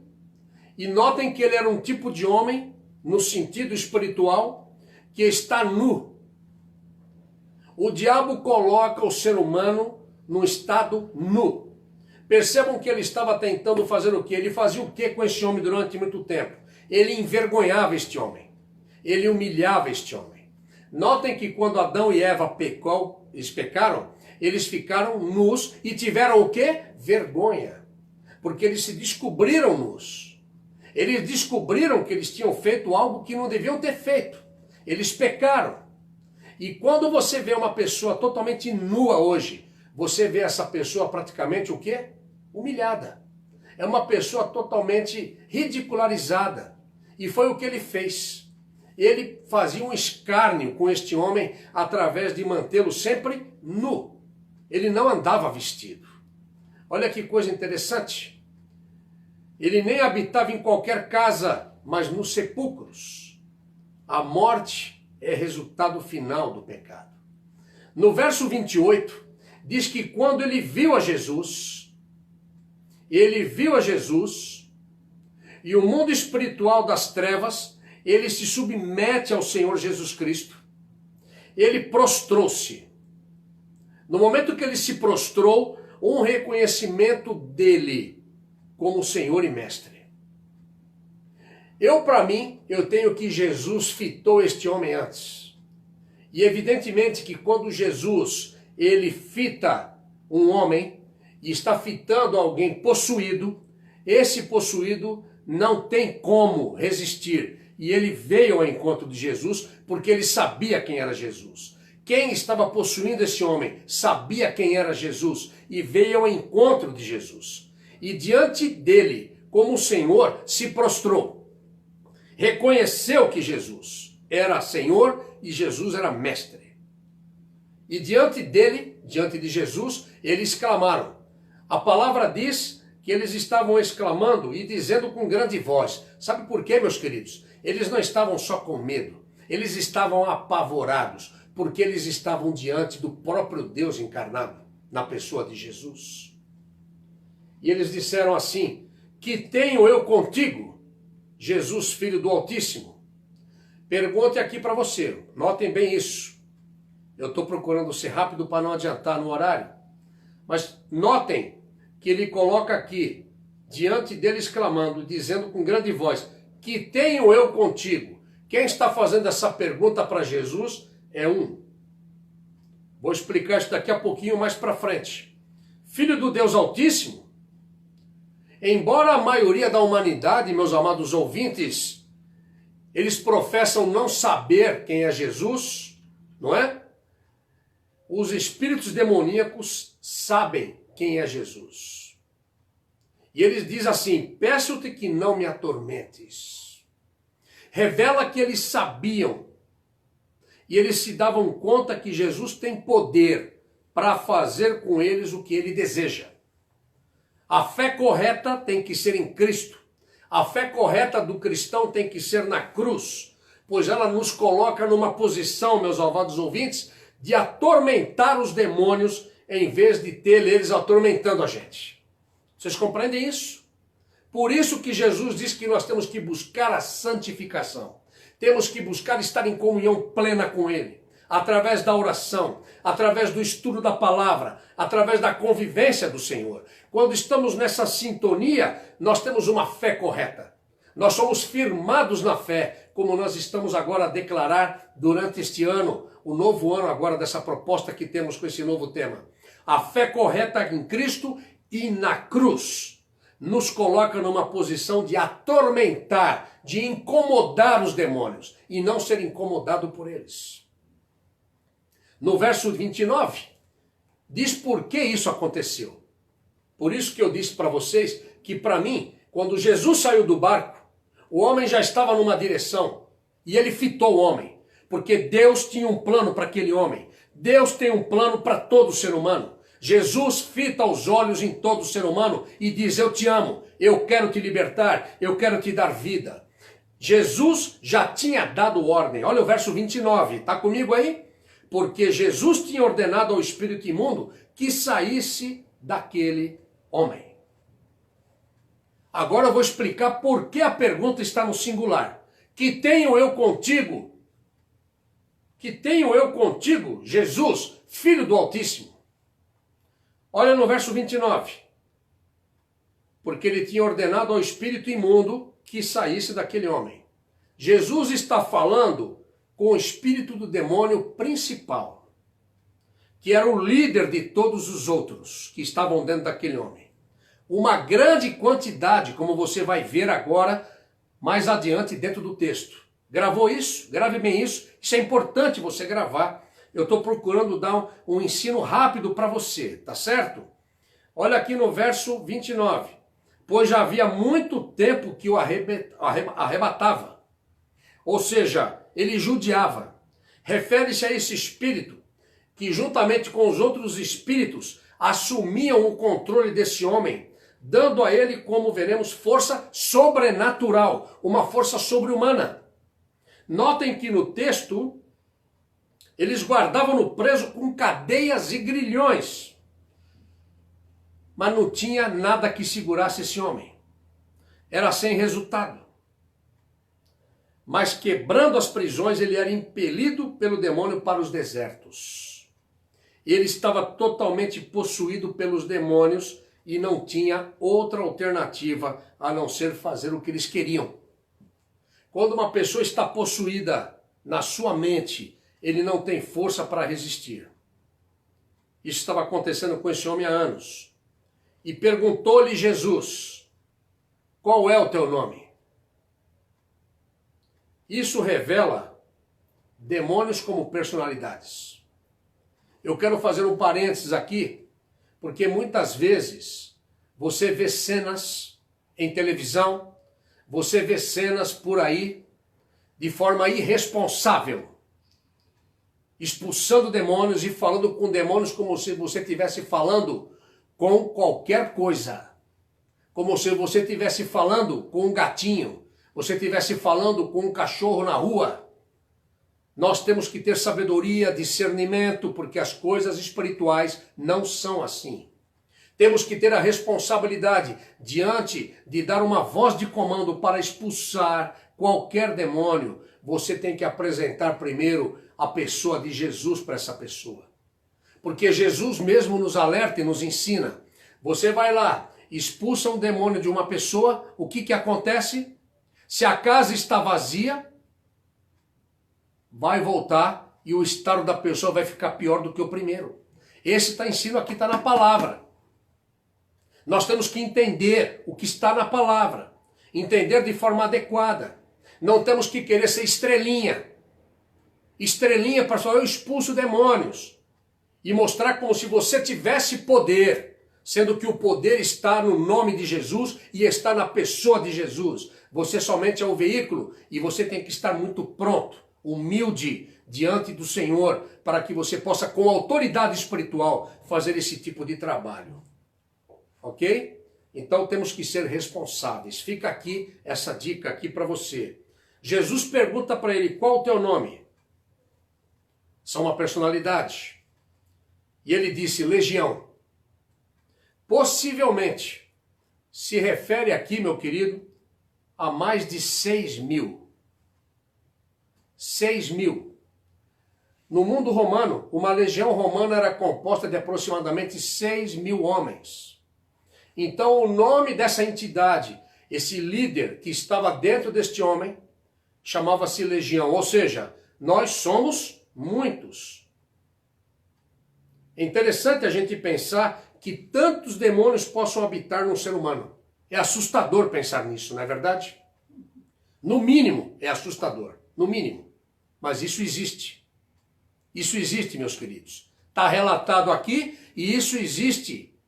E notem que ele era um tipo de homem, no sentido espiritual, que está nu. O diabo coloca o ser humano num estado nu. Percebam que ele estava tentando fazer o quê? Ele fazia o quê com este homem durante muito tempo? Ele envergonhava este homem. Ele humilhava este homem. Notem que quando Adão e Eva eles pecaram, eles ficaram nus e tiveram o quê? Vergonha. Porque eles se descobriram nus. Eles descobriram que eles tinham feito algo que não deviam ter feito. Eles pecaram. E quando você vê uma pessoa totalmente nua hoje, você vê essa pessoa praticamente o quê? Humilhada. É uma pessoa totalmente ridicularizada. E foi o que ele fez. Ele fazia um escárnio com este homem através de mantê-lo sempre nu. Ele não andava vestido. Olha que coisa interessante. Ele nem habitava em qualquer casa, mas nos sepulcros. A morte é resultado final do pecado. No verso 28, diz que quando ele viu a Jesus, e o mundo espiritual das trevas, ele se submete ao Senhor Jesus Cristo. Ele prostrou-se. No momento que ele se prostrou, um reconhecimento dele como Senhor e Mestre. Para mim, eu tenho que Jesus fitou este homem antes. E evidentemente que quando Jesus, ele fita um homem e está fitando alguém possuído, esse possuído não tem como resistir. E ele veio ao encontro de Jesus porque ele sabia quem era Jesus. Quem estava possuindo esse homem sabia quem era Jesus e veio ao encontro de Jesus. E diante dele, como o Senhor, se prostrou. Reconheceu que Jesus era Senhor e Jesus era Mestre. E diante dele, diante de Jesus, eles clamaram. A palavra diz que eles estavam exclamando e dizendo com grande voz. Sabe por quê, meus queridos? Eles não estavam só com medo, eles estavam apavorados, porque eles estavam diante do próprio Deus encarnado, na pessoa de Jesus. E eles disseram assim: que tenho eu contigo, Jesus, Filho do Altíssimo? Pergunte aqui para você, notem bem isso. Eu estou procurando ser rápido para não adiantar no horário. Mas notem que ele coloca aqui, diante deles clamando, dizendo com grande voz: que tenho eu contigo? Quem está fazendo essa pergunta para Jesus é um. Vou explicar isso daqui a pouquinho mais para frente. Filho do Deus Altíssimo? Embora a maioria da humanidade, meus amados ouvintes, eles professam não saber quem é Jesus, não é? Os espíritos demoníacos sabem quem é Jesus. E eles dizem assim: peço-te que não me atormentes. Revela que eles sabiam e eles se davam conta que Jesus tem poder para fazer com eles o que ele deseja. A fé correta tem que ser em Cristo. A fé correta do cristão tem que ser na cruz, pois ela nos coloca numa posição, meus amados ouvintes, de atormentar os demônios em vez de ter eles atormentando a gente. Vocês compreendem isso? Por isso que Jesus diz que nós temos que buscar a santificação. Temos que buscar estar em comunhão plena com Ele, através da oração, através do estudo da palavra, através da convivência do Senhor. Quando estamos nessa sintonia, nós temos uma fé correta. Nós somos firmados na fé, como nós estamos agora a declarar durante este ano, o novo ano agora dessa proposta que temos com esse novo tema. A fé correta em Cristo e na cruz nos coloca numa posição de atormentar, de incomodar os demônios e não ser incomodado por eles. No verso 29, diz por que isso aconteceu. Por isso que eu disse para vocês que para mim, quando Jesus saiu do barco, o homem já estava numa direção e ele fitou o homem, porque Deus tinha um plano para aquele homem. Deus tem um plano para todo ser humano. Jesus fita os olhos em todo ser humano e diz: eu te amo, eu quero te libertar, eu quero te dar vida. Jesus já tinha dado ordem. Olha o verso 29, está comigo aí? Porque Jesus tinha ordenado ao espírito imundo que saísse daquele homem. Agora eu vou explicar por que a pergunta está no singular. Que tenho eu contigo? Que tenho eu contigo, Jesus, Filho do Altíssimo? Olha no verso 29. Porque ele tinha ordenado ao espírito imundo que saísse daquele homem. Jesus está falando com o espírito do demônio principal, que era o líder de todos os outros que estavam dentro daquele homem. Uma grande quantidade, como você vai ver agora, mais adiante dentro do texto. Gravou isso? Grave bem isso. Isso é importante você gravar. Eu estou procurando dar um ensino rápido para você, tá certo? Olha aqui no verso 29. Pois já havia muito tempo que o arrebatava. Ou seja, ele judiava. Refere-se a esse espírito que juntamente com os outros espíritos assumiam o controle desse homem, dando a ele, como veremos, força sobrenatural, uma força sobre-humana. Notem que no texto eles guardavam-no preso com cadeias e grilhões, mas não tinha nada que segurasse esse homem. Era sem resultado. Mas quebrando as prisões, ele era impelido pelo demônio para os desertos. Ele estava totalmente possuído pelos demônios e não tinha outra alternativa a não ser fazer o que eles queriam. Quando uma pessoa está possuída na sua mente, ele não tem força para resistir. Isso estava acontecendo com esse homem há anos. E perguntou-lhe Jesus: qual é o teu nome? Isso revela demônios como personalidades. Eu quero fazer um parênteses aqui, porque muitas vezes você vê cenas em televisão, você vê cenas por aí de forma irresponsável, expulsando demônios e falando com demônios como se você estivesse falando com qualquer coisa. Como se você estivesse falando com um gatinho, você estivesse falando com um cachorro na rua. Nós temos que ter sabedoria, discernimento, porque as coisas espirituais não são assim. Temos que ter a responsabilidade diante de dar uma voz de comando para expulsar qualquer demônio. Você tem que apresentar primeiro a pessoa de Jesus para essa pessoa. Porque Jesus mesmo nos alerta e nos ensina. Você vai lá, expulsa um demônio de uma pessoa, o que acontece? Se a casa está vazia, vai voltar e o estado da pessoa vai ficar pior do que o primeiro. Esse ensino aqui está na palavra. Nós temos que entender o que está na palavra. Entender de forma adequada. Não temos que querer ser estrelinha. Estrelinha para só eu expulso demônios. E mostrar como se você tivesse poder. Sendo que o poder está no nome de Jesus e está na pessoa de Jesus. Você somente é o veículo e você tem que estar muito pronto, humilde, diante do Senhor, para que você possa, com autoridade espiritual, fazer esse tipo de trabalho. Ok? Então temos que ser responsáveis. Fica aqui essa dica aqui para você. Jesus pergunta para ele: qual o teu nome? São uma personalidade. E ele disse: Legião. Possivelmente se refere aqui, meu querido, a mais de 6.000. 6.000. No mundo romano, uma legião romana era composta de aproximadamente 6.000 homens. Então o nome dessa entidade, esse líder que estava dentro deste homem, chamava-se legião. Ou seja, nós somos muitos. É interessante a gente pensar que tantos demônios possam habitar num ser humano. É assustador pensar nisso, não é verdade? No mínimo, é assustador. No mínimo. Mas isso existe. Isso existe, meus queridos. Está relatado aqui e isso existe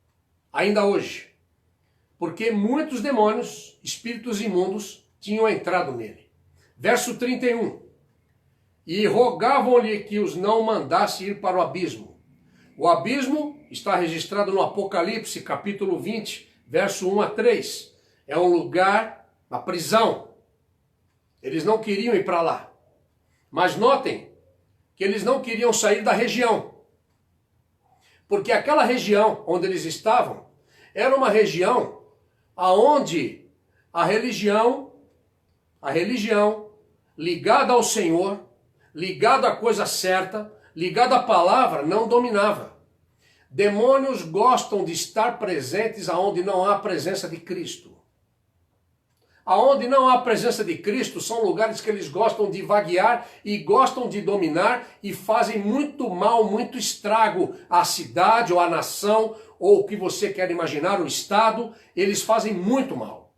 ainda hoje. Porque muitos demônios, espíritos imundos, tinham entrado nele. Verso 31. E rogavam-lhe que os não mandasse ir para o abismo. O abismo está registrado no Apocalipse, capítulo 20, verso 1 a 3. É um lugar, a prisão. Eles não queriam ir para lá. Mas notem que eles não queriam sair da região. Porque aquela região onde eles estavam era uma região aonde a religião ligada ao Senhor, ligada à coisa certa, ligada à palavra, não dominava. Demônios gostam de estar presentes aonde não há a presença de Cristo. Aonde não há a presença de Cristo são lugares que eles gostam de vaguear e gostam de dominar e fazem muito mal, muito estrago à cidade ou à nação ou o que você quer imaginar, o Estado. Eles fazem muito mal.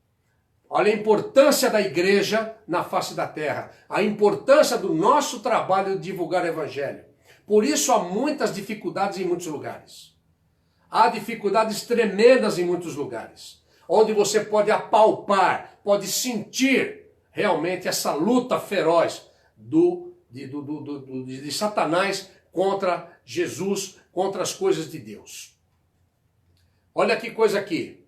Olha a importância da igreja na face da terra, a importância do nosso trabalho de divulgar o Evangelho. Por isso há muitas dificuldades em muitos lugares. Há dificuldades tremendas em muitos lugares, onde você pode apalpar, pode sentir realmente essa luta feroz de Satanás contra Jesus, contra as coisas de Deus. Olha que coisa aqui.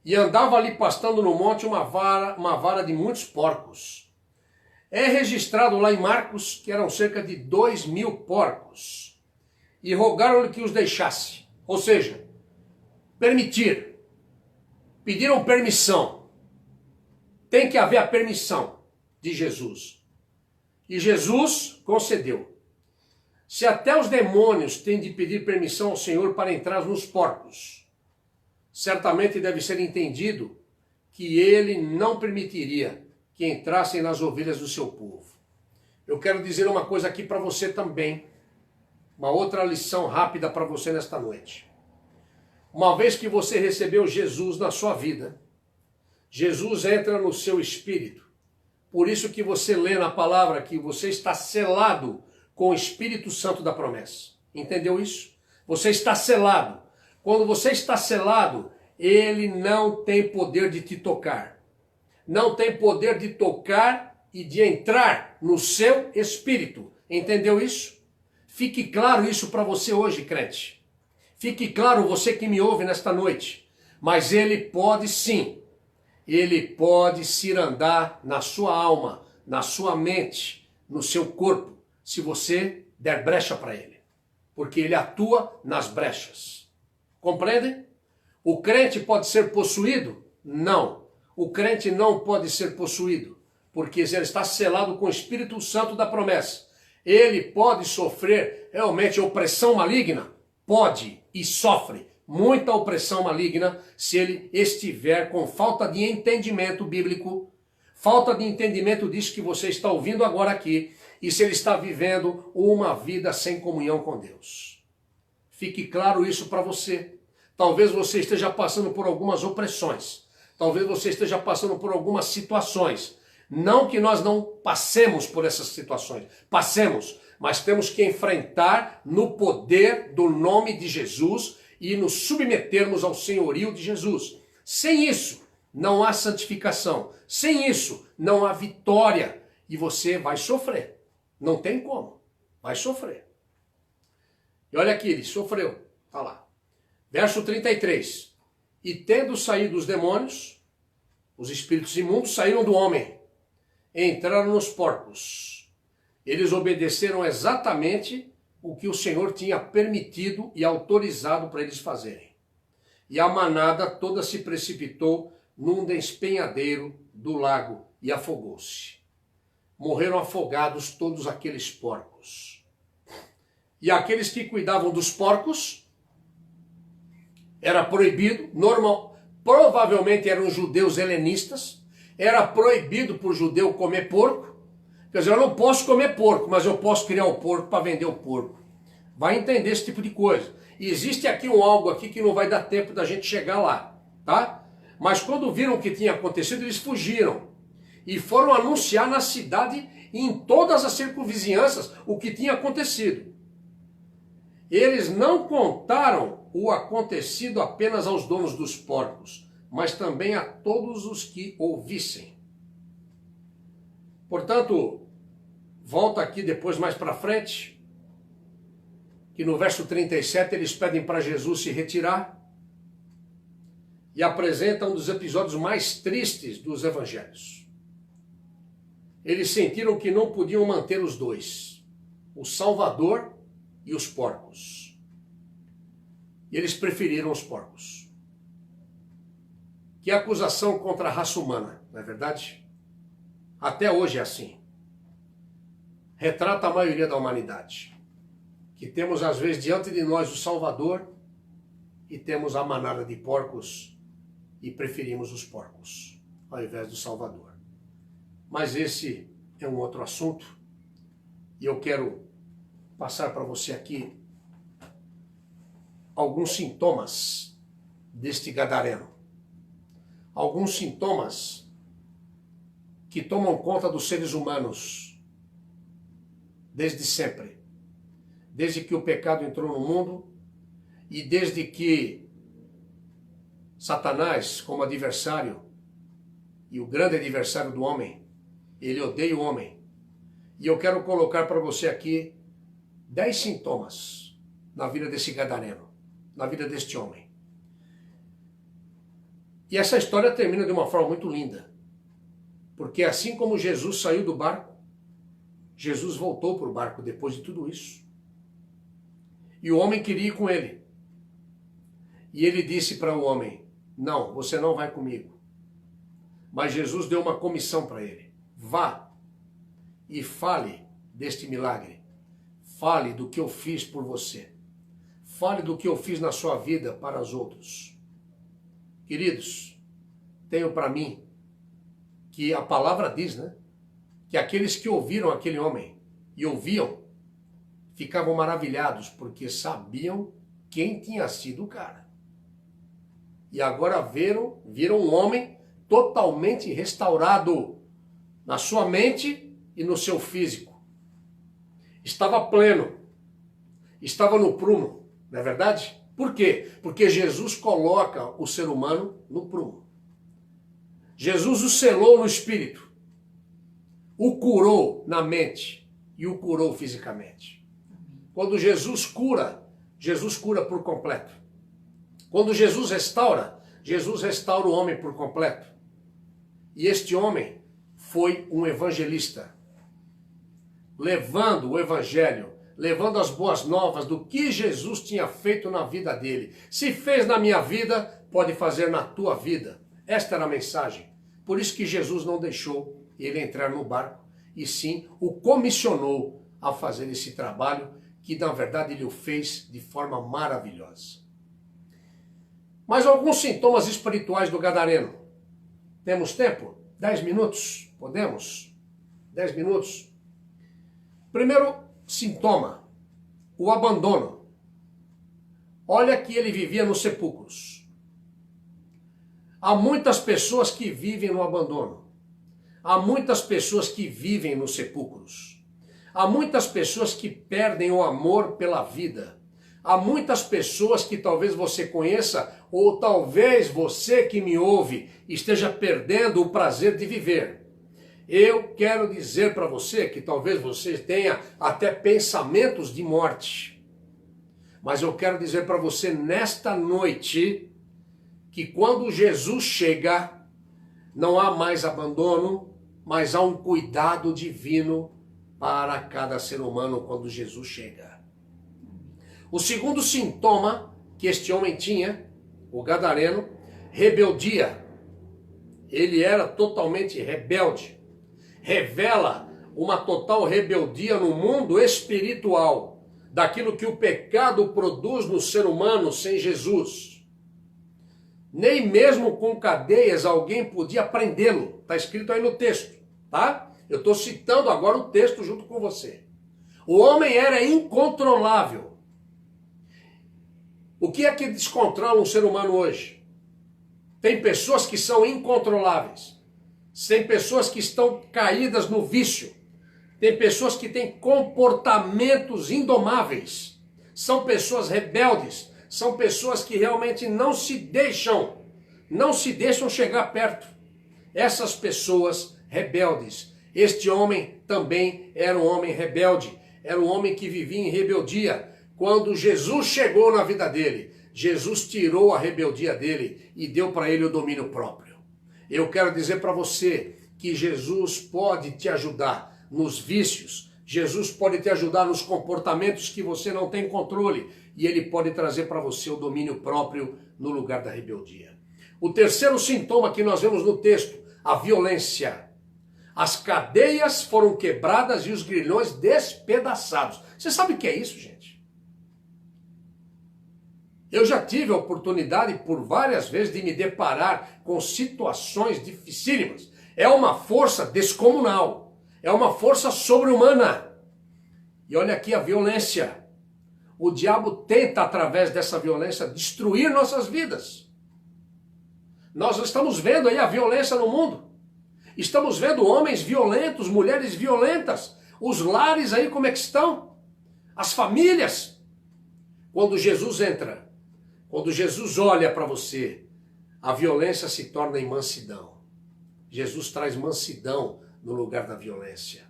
E andava ali pastando no monte uma vara de muitos porcos. É registrado lá em Marcos que eram cerca de 2.000 porcos. E rogaram-lhe que os deixasse. Ou seja, permitir. Pediram permissão. Tem que haver a permissão de Jesus. E Jesus concedeu. Se até os demônios têm de pedir permissão ao Senhor para entrar nos porcos, certamente deve ser entendido que ele não permitiria que entrassem nas ovelhas do seu povo. Eu quero dizer uma coisa aqui para você também, uma outra lição rápida para você nesta noite. Uma vez que você recebeu Jesus na sua vida, Jesus entra no seu espírito. Por isso que você lê na palavra que você está selado com o Espírito Santo da promessa. Entendeu isso? Você está selado. Quando você está selado, ele não tem poder de te tocar. Não tem poder de tocar e de entrar no seu espírito. Entendeu isso? Fique claro isso para você hoje, crente. Fique claro você que me ouve nesta noite. Mas ele pode sim. Ele pode cirandar na sua alma, na sua mente, no seu corpo, se você der brecha para ele. Porque ele atua nas brechas. Compreendem? O crente pode ser possuído? Não. O crente não pode ser possuído, porque ele está selado com o Espírito Santo da promessa. Ele pode sofrer realmente opressão maligna? Pode e sofre muita opressão maligna se ele estiver com falta de entendimento bíblico, falta de entendimento disso que você está ouvindo agora aqui, e se ele está vivendo uma vida sem comunhão com Deus. Fique claro isso para você. Talvez você esteja passando por algumas opressões. Talvez você esteja passando por algumas situações. Não que nós não passemos por essas situações. Passemos, mas temos que enfrentar no poder do nome de Jesus e nos submetermos ao senhorio de Jesus. Sem isso, não há santificação. Sem isso, não há vitória. E você vai sofrer. Não tem como. Vai sofrer. E olha aqui, ele sofreu. Está lá. Verso 33. E tendo saído os demônios, os espíritos imundos saíram do homem, entraram nos porcos. Eles obedeceram exatamente o que o Senhor tinha permitido e autorizado para eles fazerem. E a manada toda se precipitou num despenhadeiro do lago e afogou-se. Morreram afogados todos aqueles porcos. E aqueles que cuidavam dos porcos, era proibido, provavelmente eram judeus helenistas, era proibido por judeu comer porco. Quer dizer, eu não posso comer porco, mas eu posso criar o porco para vender o porco. Vai entender esse tipo de coisa. E existe aqui algo aqui que não vai dar tempo da gente chegar lá, tá? Mas quando viram o que tinha acontecido, eles fugiram. E foram anunciar na cidade e em todas as circunvizinhanças o que tinha acontecido. Eles não contaram o acontecido apenas aos donos dos porcos, mas também a todos os que ouvissem. Portanto, volta aqui depois mais para frente, que no verso 37 eles pedem para Jesus se retirar e apresentam um dos episódios mais tristes dos evangelhos. Eles sentiram que não podiam manter os dois, o Salvador e os porcos. E eles preferiram os porcos. Que acusação contra a raça humana, não é verdade? Até hoje é assim. Retrata a maioria da humanidade. Que temos às vezes diante de nós o Salvador e temos a manada de porcos e preferimos os porcos ao invés do Salvador. Mas esse é um outro assunto e eu quero passar para você aqui alguns sintomas deste gadareno. Alguns sintomas que tomam conta dos seres humanos desde sempre. Desde que o pecado entrou no mundo e desde que Satanás, como adversário, e o grande adversário do homem, ele odeia o homem. E eu quero colocar para você aqui 10 sintomas na vida desse gadareno, na vida deste homem. E essa história termina de uma forma muito linda. Porque assim como Jesus saiu do barco, Jesus voltou para o barco depois de tudo isso. E o homem queria ir com ele. E ele disse para o homem, não, você não vai comigo. Mas Jesus deu uma comissão para ele. Vá e fale deste milagre. Fale do que eu fiz por você. Fale do que eu fiz na sua vida para os outros. Queridos, tenho para mim que a palavra diz, né? Que aqueles que ouviram aquele homem e ouviam, ficavam maravilhados porque sabiam quem tinha sido o cara. E agora viram um homem totalmente restaurado na sua mente e no seu físico. Estava pleno, estava no prumo, não é verdade? Por quê? Porque Jesus coloca o ser humano no prumo. Jesus o selou no espírito, o curou na mente e o curou fisicamente. Quando Jesus cura por completo. Quando Jesus restaura o homem por completo. E este homem foi um evangelista, levando o evangelho, levando as boas novas do que Jesus tinha feito na vida dele. Se fez na minha vida, pode fazer na tua vida. Esta era a mensagem. Por isso que Jesus não deixou ele entrar no barco, e sim o comissionou a fazer esse trabalho, que na verdade ele o fez de forma maravilhosa. Mas alguns sintomas espirituais do gadareno. Temos tempo? 10 minutos? Podemos? 10 minutos? Primeiro sintoma, o abandono. Olha que ele vivia nos sepulcros. Há muitas pessoas que vivem no abandono. Há muitas pessoas que vivem nos sepulcros. Há muitas pessoas que perdem o amor pela vida. Há muitas pessoas que talvez você conheça, ou talvez você que me ouve esteja perdendo o prazer de viver. Eu quero dizer para você que talvez você tenha até pensamentos de morte. Mas eu quero dizer para você nesta noite que quando Jesus chega, não há mais abandono, mas há um cuidado divino para cada ser humano quando Jesus chega. O segundo sintoma que este homem tinha, o gadareno, rebeldia. Ele era totalmente rebelde. Revela uma total rebeldia no mundo espiritual, daquilo que o pecado produz no ser humano sem Jesus. Nem mesmo com cadeias alguém podia prendê-lo. Está escrito aí no texto, tá? Eu estou citando agora o texto junto com você. O homem era incontrolável. O que é que descontrola um ser humano hoje? Tem pessoas que são incontroláveis. Tem pessoas que estão caídas no vício. Tem pessoas que têm comportamentos indomáveis. São pessoas rebeldes. São pessoas que realmente não se deixam chegar perto. Essas pessoas rebeldes. Este homem também era um homem rebelde. Era um homem que vivia em rebeldia. Quando Jesus chegou na vida dele, Jesus tirou a rebeldia dele e deu para ele o domínio próprio. Eu quero dizer para você que Jesus pode te ajudar nos vícios, Jesus pode te ajudar nos comportamentos que você não tem controle e ele pode trazer para você o domínio próprio no lugar da rebeldia. O terceiro sintoma que nós vemos no texto, a violência. As cadeias foram quebradas e os grilhões despedaçados. Você sabe o que é isso, gente? Eu já tive a oportunidade por várias vezes de me deparar com situações dificílimas. É uma força descomunal. É uma força sobre-humana. E olha aqui a violência. O diabo tenta, através dessa violência, destruir nossas vidas. Nós estamos vendo aí a violência no mundo. Estamos vendo homens violentos, mulheres violentas. Os lares aí como é que estão? As famílias. Quando Jesus entra, quando Jesus olha para você, a violência se torna em mansidão. Jesus traz mansidão no lugar da violência.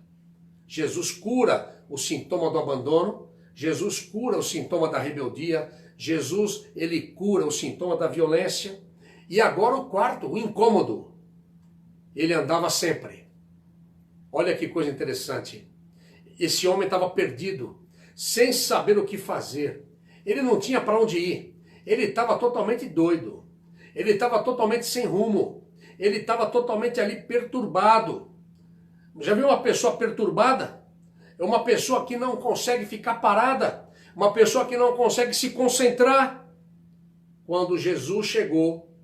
Jesus cura o sintoma do abandono. Jesus cura o sintoma da rebeldia. Jesus, ele cura o sintoma da violência. E agora o quarto, o incômodo. Ele andava sempre. Olha que coisa interessante. Esse homem estava perdido, sem saber o que fazer. Ele não tinha para onde ir. Ele estava totalmente doido. Ele estava totalmente sem rumo. Ele estava totalmente ali perturbado. Já viu uma pessoa perturbada? É uma pessoa que não consegue ficar parada. Uma pessoa que não consegue se concentrar. Quando Jesus chegou,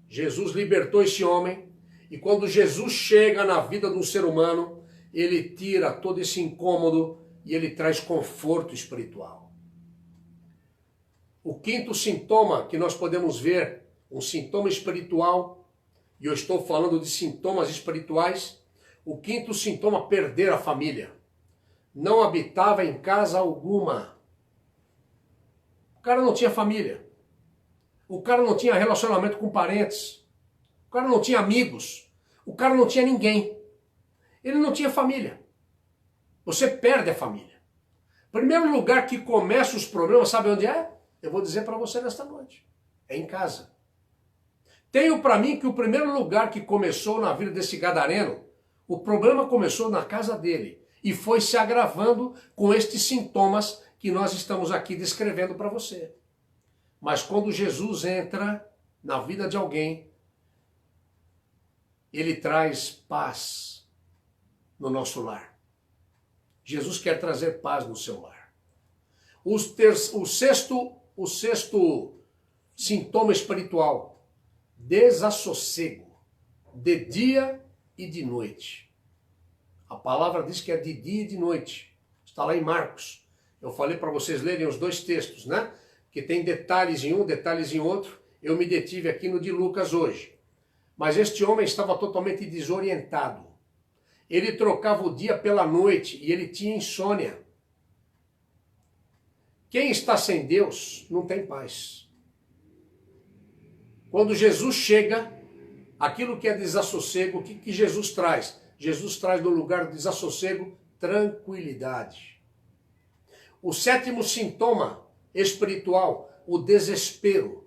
Jesus libertou esse homem. E quando Jesus chega na vida de um ser humano, ele tira todo esse incômodo e ele traz conforto espiritual. O quinto sintoma que nós podemos ver, um sintoma espiritual, e eu estou falando de sintomas espirituais, o quinto sintoma, perder a família. Não habitava em casa alguma. O cara não tinha família. O cara não tinha relacionamento com parentes. O cara não tinha amigos. O cara não tinha ninguém. Ele não tinha família. Você perde a família. Primeiro lugar que começa os problemas, sabe onde é? Eu vou dizer para você nesta noite. É em casa. Tenho para mim que o primeiro lugar que começou na vida desse gadareno, o problema começou na casa dele e foi se agravando com estes sintomas que nós estamos aqui descrevendo para você. Mas quando Jesus entra na vida de alguém, ele traz paz no nosso lar. Jesus quer trazer paz no seu lar. O sexto sintoma espiritual, desassossego, de dia e de noite. A palavra diz que é de dia e de noite. Está lá em Marcos. Eu falei para vocês lerem os dois textos, né? Que tem detalhes em um, detalhes em outro. Eu me detive aqui no de Lucas hoje. Mas este homem estava totalmente desorientado. Ele trocava o dia pela noite e ele tinha insônia. Quem está sem Deus não tem paz. Quando Jesus chega, aquilo que é desassossego, o que Jesus traz? Jesus traz no lugar do desassossego tranquilidade. O sétimo sintoma espiritual, o desespero.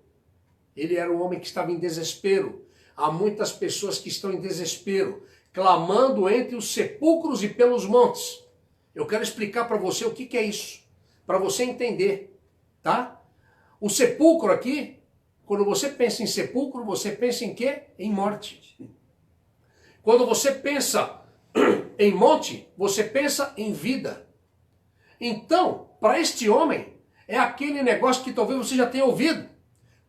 Ele era um homem que estava em desespero. Há muitas pessoas que estão em desespero, clamando entre os sepulcros e pelos montes. Eu quero explicar para você o que é isso, para você entender, tá? O sepulcro aqui, quando você pensa em sepulcro, você pensa em quê? Em morte. Quando você pensa em monte, você pensa em vida. Então, para este homem, é aquele negócio que talvez você já tenha ouvido.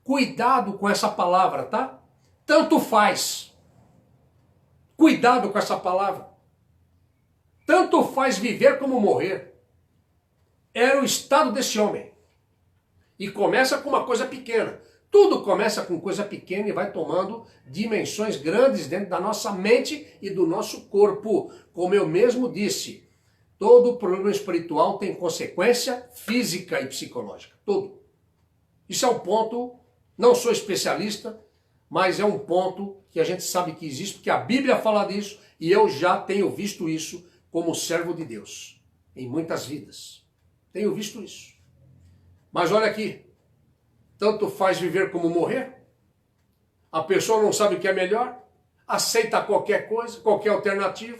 Cuidado com essa palavra, tá? Tanto faz. Cuidado com essa palavra. Tanto faz viver como morrer. Era o estado desse homem. E começa com uma coisa pequena. Tudo começa com coisa pequena e vai tomando dimensões grandes dentro da nossa mente e do nosso corpo. Como eu mesmo disse, todo problema espiritual tem consequência física e psicológica. Todo. Isso é um ponto, não sou especialista, mas é um ponto que a gente sabe que existe, porque a Bíblia fala disso e eu já tenho visto isso como servo de Deus, em muitas vidas. Tenho visto isso. Mas olha aqui, tanto faz viver como morrer. A pessoa não sabe o que é melhor, aceita qualquer coisa, qualquer alternativa.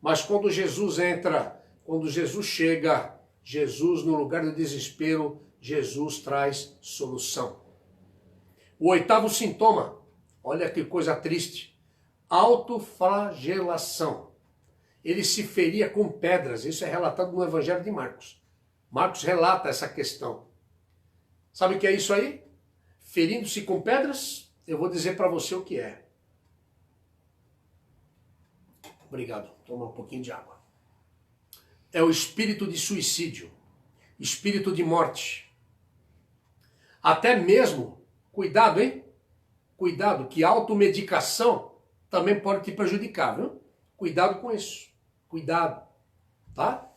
Mas quando Jesus entra, quando Jesus chega, Jesus no lugar do desespero, Jesus traz solução. O oitavo sintoma, olha que coisa triste, autoflagelação. Ele se feria com pedras, isso é relatado no Evangelho de Marcos. Marcos relata essa questão. Sabe o que é isso aí? Ferindo-se com pedras, eu vou dizer para você o que é. Obrigado, toma um pouquinho de água. É o espírito de suicídio, espírito de morte. Até mesmo, cuidado, hein? Cuidado, que automedicação também pode te prejudicar, viu? Cuidado com isso. Cuidado, tá?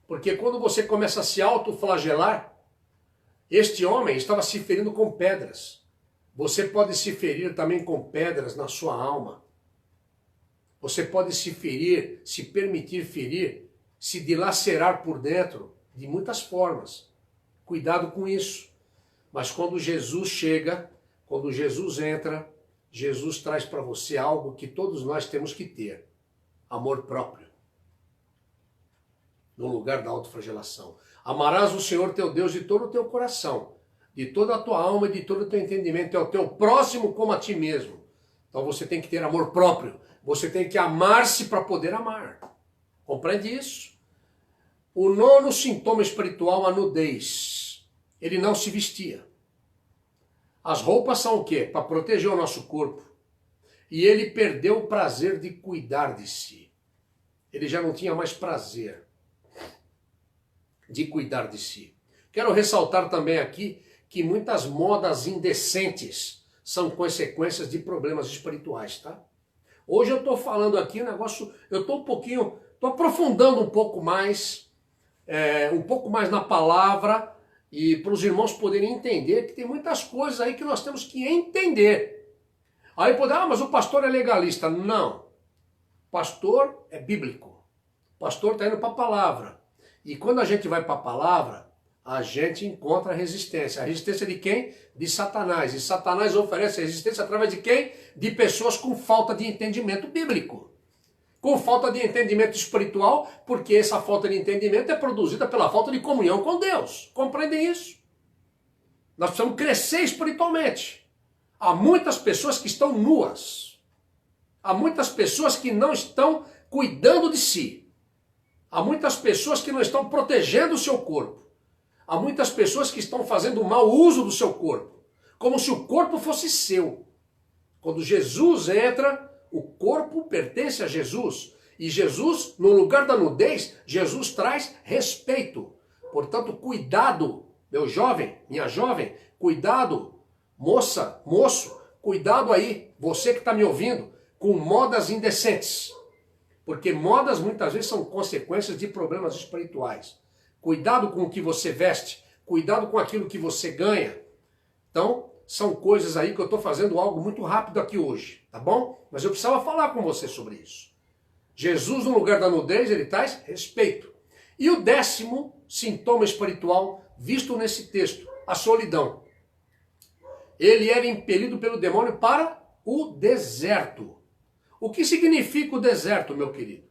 Porque quando você começa a se autoflagelar, este homem estava se ferindo com pedras. Você pode se ferir também com pedras na sua alma. Você pode se ferir, se permitir ferir, se dilacerar por dentro, de muitas formas. Cuidado com isso. Mas quando Jesus chega, quando Jesus entra, Jesus traz para você algo que todos nós temos que ter. Amor próprio. No lugar da autoflagelação. Amarás o Senhor teu Deus de todo o teu coração, de toda a tua alma e de todo o teu entendimento. É o teu próximo como a ti mesmo. Então você tem que ter amor próprio. Você tem que amar-se para poder amar. Compreende isso? O nono sintoma espiritual, a nudez. Ele não se vestia. As roupas são o quê? Para proteger o nosso corpo. E ele perdeu o prazer de cuidar de si. Ele já não tinha mais prazer de cuidar de si. Quero ressaltar também aqui que muitas modas indecentes são consequências de problemas espirituais, tá? Hoje eu estou falando aqui um negócio, eu estou aprofundando um pouco mais na palavra e para os irmãos poderem entender que tem muitas coisas aí que nós temos que entender. Aí pode, mas o pastor é legalista. Não. Pastor é bíblico. Pastor está indo para a palavra. E quando a gente vai para a palavra, a gente encontra resistência. A resistência de quem? De Satanás. E Satanás oferece resistência através de quem? De pessoas com falta de entendimento bíblico. Com falta de entendimento espiritual, porque essa falta de entendimento é produzida pela falta de comunhão com Deus. Compreendem isso? Nós precisamos crescer espiritualmente. Há muitas pessoas que estão nuas. Há muitas pessoas que não estão cuidando de si. Há muitas pessoas que não estão protegendo o seu corpo. Há muitas pessoas que estão fazendo mau uso do seu corpo, como se o corpo fosse seu. Quando Jesus entra, o corpo pertence a Jesus. E Jesus, no lugar da nudez, Jesus traz respeito. Portanto, cuidado, meu jovem, minha jovem, cuidado, moça, moço, cuidado aí, você que está me ouvindo, com modas indecentes. Porque modas muitas vezes são consequências de problemas espirituais. Cuidado com o que você veste, cuidado com aquilo que você ganha. Então, são coisas aí que eu estou fazendo algo muito rápido aqui hoje, tá bom? Mas eu precisava falar com você sobre isso. Jesus, no lugar da nudez, ele traz respeito. E o 10º sintoma espiritual visto nesse texto, a solidão. Ele era impelido pelo demônio para o deserto. O que significa o deserto, meu querido?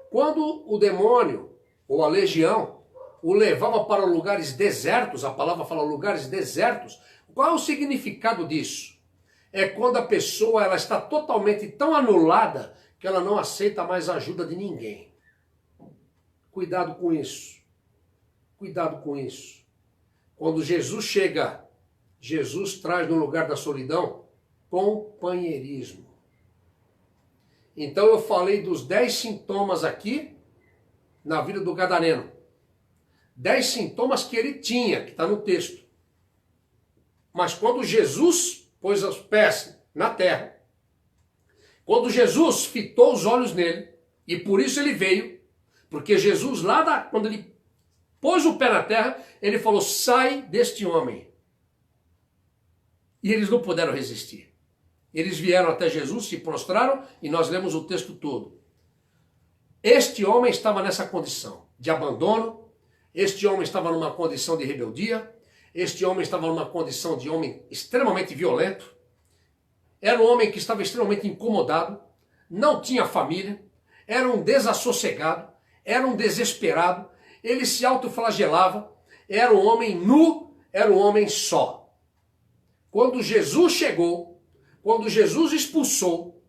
Quando o demônio, ou a legião, o levava para lugares desertos, a palavra fala lugares desertos, qual é o significado disso? É quando a pessoa ela está totalmente tão anulada que ela não aceita mais a ajuda de ninguém. Cuidado com isso. Cuidado com isso. Quando Jesus chega, Jesus traz no lugar da solidão companheirismo. Então eu falei dos 10 sintomas aqui na vida do gadareno. 10 sintomas que ele tinha, que está no texto. Mas quando Jesus pôs os pés na terra, quando Jesus fitou os olhos nele, e por isso ele veio, porque Jesus quando ele pôs o pé na terra, ele falou, sai deste homem. E eles não puderam resistir. Eles vieram até Jesus, se prostraram, e nós lemos o texto todo. Este homem estava nessa condição de abandono, este homem estava numa condição de rebeldia, este homem estava numa condição de homem extremamente violento, era um homem que estava extremamente incomodado, não tinha família, era um desassossegado, era um desesperado, ele se autoflagelava, era um homem nu, era um homem só. Quando Jesus chegou, quando Jesus expulsou,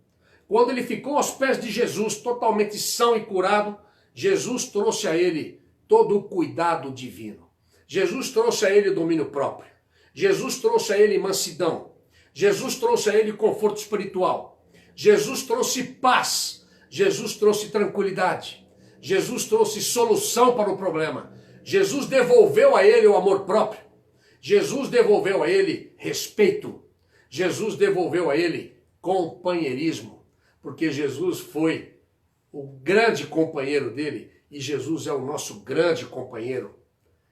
quando ele ficou aos pés de Jesus totalmente são e curado, Jesus trouxe a ele todo o cuidado divino. Jesus trouxe a ele domínio próprio. Jesus trouxe a ele mansidão. Jesus trouxe a ele conforto espiritual. Jesus trouxe paz. Jesus trouxe tranquilidade. Jesus trouxe solução para o problema. Jesus devolveu a ele o amor próprio. Jesus devolveu a ele respeito. Jesus devolveu a ele companheirismo. Porque Jesus foi o grande companheiro dele e Jesus é o nosso grande companheiro.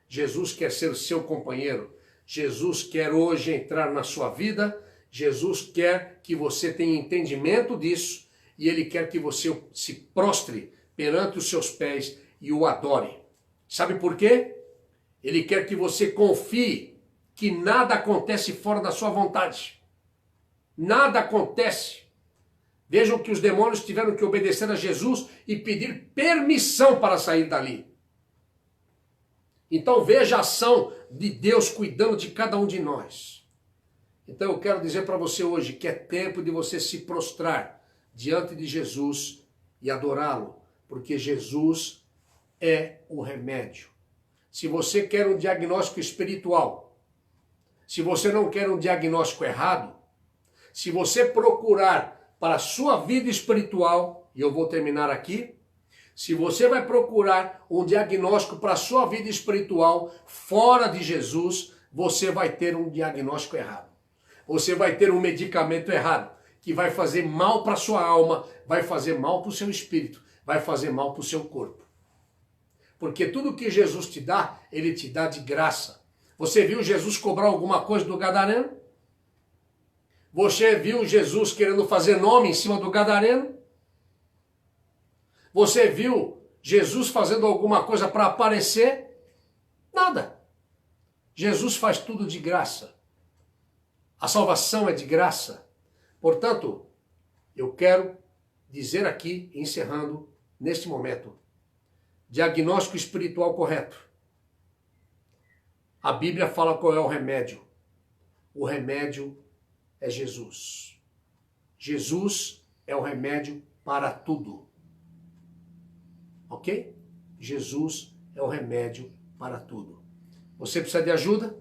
Jesus quer ser o seu companheiro. Jesus quer hoje entrar na sua vida. Jesus quer que você tenha entendimento disso e ele quer que você se prostre perante os seus pés e o adore. Sabe por quê? Ele quer que você confie que nada acontece fora da sua vontade. Nada acontece. Vejam que os demônios tiveram que obedecer a Jesus e pedir permissão para sair dali. Então veja a ação de Deus cuidando de cada um de nós. Então eu quero dizer para você hoje que é tempo de você se prostrar diante de Jesus e adorá-lo, porque Jesus é o remédio. Se você quer um diagnóstico espiritual, se você não quer um diagnóstico errado, se você procurar para a sua vida espiritual, e eu vou terminar aqui, se você vai procurar um diagnóstico para a sua vida espiritual fora de Jesus, você vai ter um diagnóstico errado. Você vai ter um medicamento errado, que vai fazer mal para a sua alma, vai fazer mal para o seu espírito, vai fazer mal para o seu corpo. Porque tudo que Jesus te dá, ele te dá de graça. Você viu Jesus cobrar alguma coisa do gadareno? Você viu Jesus querendo fazer nome em cima do gadareno? Você viu Jesus fazendo alguma coisa para aparecer? Nada. Jesus faz tudo de graça. A salvação é de graça. Portanto, eu quero dizer aqui, encerrando neste momento, diagnóstico espiritual correto. A Bíblia fala qual é o remédio. O remédio é Jesus. Jesus é o remédio para tudo. Ok? Jesus é o remédio para tudo. Você precisa de ajuda?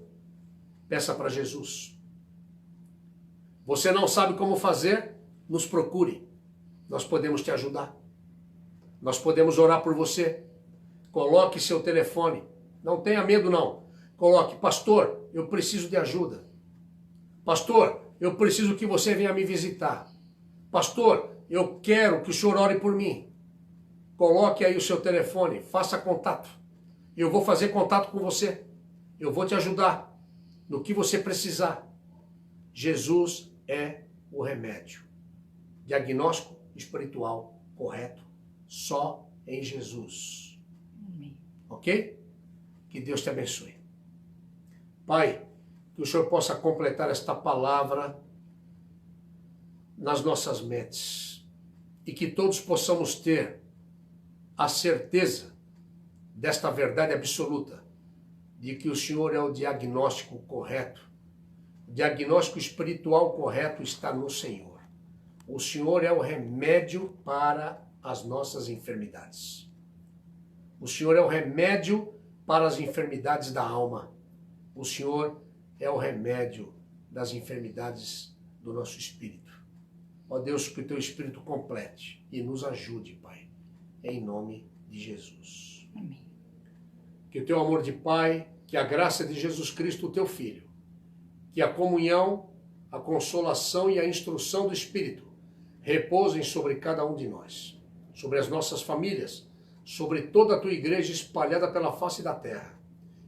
Peça para Jesus. Você não sabe como fazer? Nos procure. Nós podemos te ajudar. Nós podemos orar por você. Coloque seu telefone. Não tenha medo não. Coloque, pastor, eu preciso de ajuda. Pastor, eu preciso que você venha me visitar. Pastor, eu quero que o senhor ore por mim. Coloque aí o seu telefone, faça contato. Eu vou fazer contato com você. Eu vou te ajudar no que você precisar. Jesus é o remédio. Diagnóstico espiritual correto só em Jesus. Amém. Ok? Que Deus te abençoe. Pai, que o Senhor possa completar esta palavra nas nossas mentes e que todos possamos ter a certeza desta verdade absoluta, de que o Senhor é o diagnóstico correto. O diagnóstico espiritual correto está no Senhor. O Senhor é o remédio para as nossas enfermidades. O Senhor é o remédio para as enfermidades da alma. O Senhor é o remédio das enfermidades do nosso espírito. Ó Deus, que o teu Espírito complete e nos ajude, Pai, em nome de Jesus. Amém. Que o teu amor de Pai, que a graça de Jesus Cristo, o teu Filho, que a comunhão, a consolação e a instrução do Espírito repousem sobre cada um de nós, sobre as nossas famílias, sobre toda a tua igreja espalhada pela face da terra,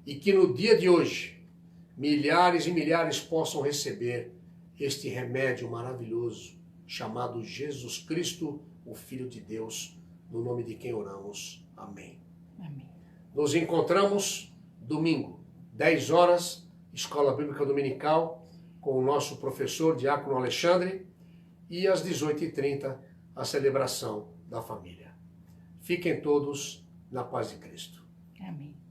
e que no dia de hoje, milhares e milhares possam receber este remédio maravilhoso chamado Jesus Cristo, o Filho de Deus, no nome de quem oramos. Amém. Amém. Nos encontramos domingo, 10 horas, Escola Bíblica Dominical, com o nosso professor Diácono Alexandre, e às 18h30, a celebração da família. Fiquem todos na paz de Cristo. Amém.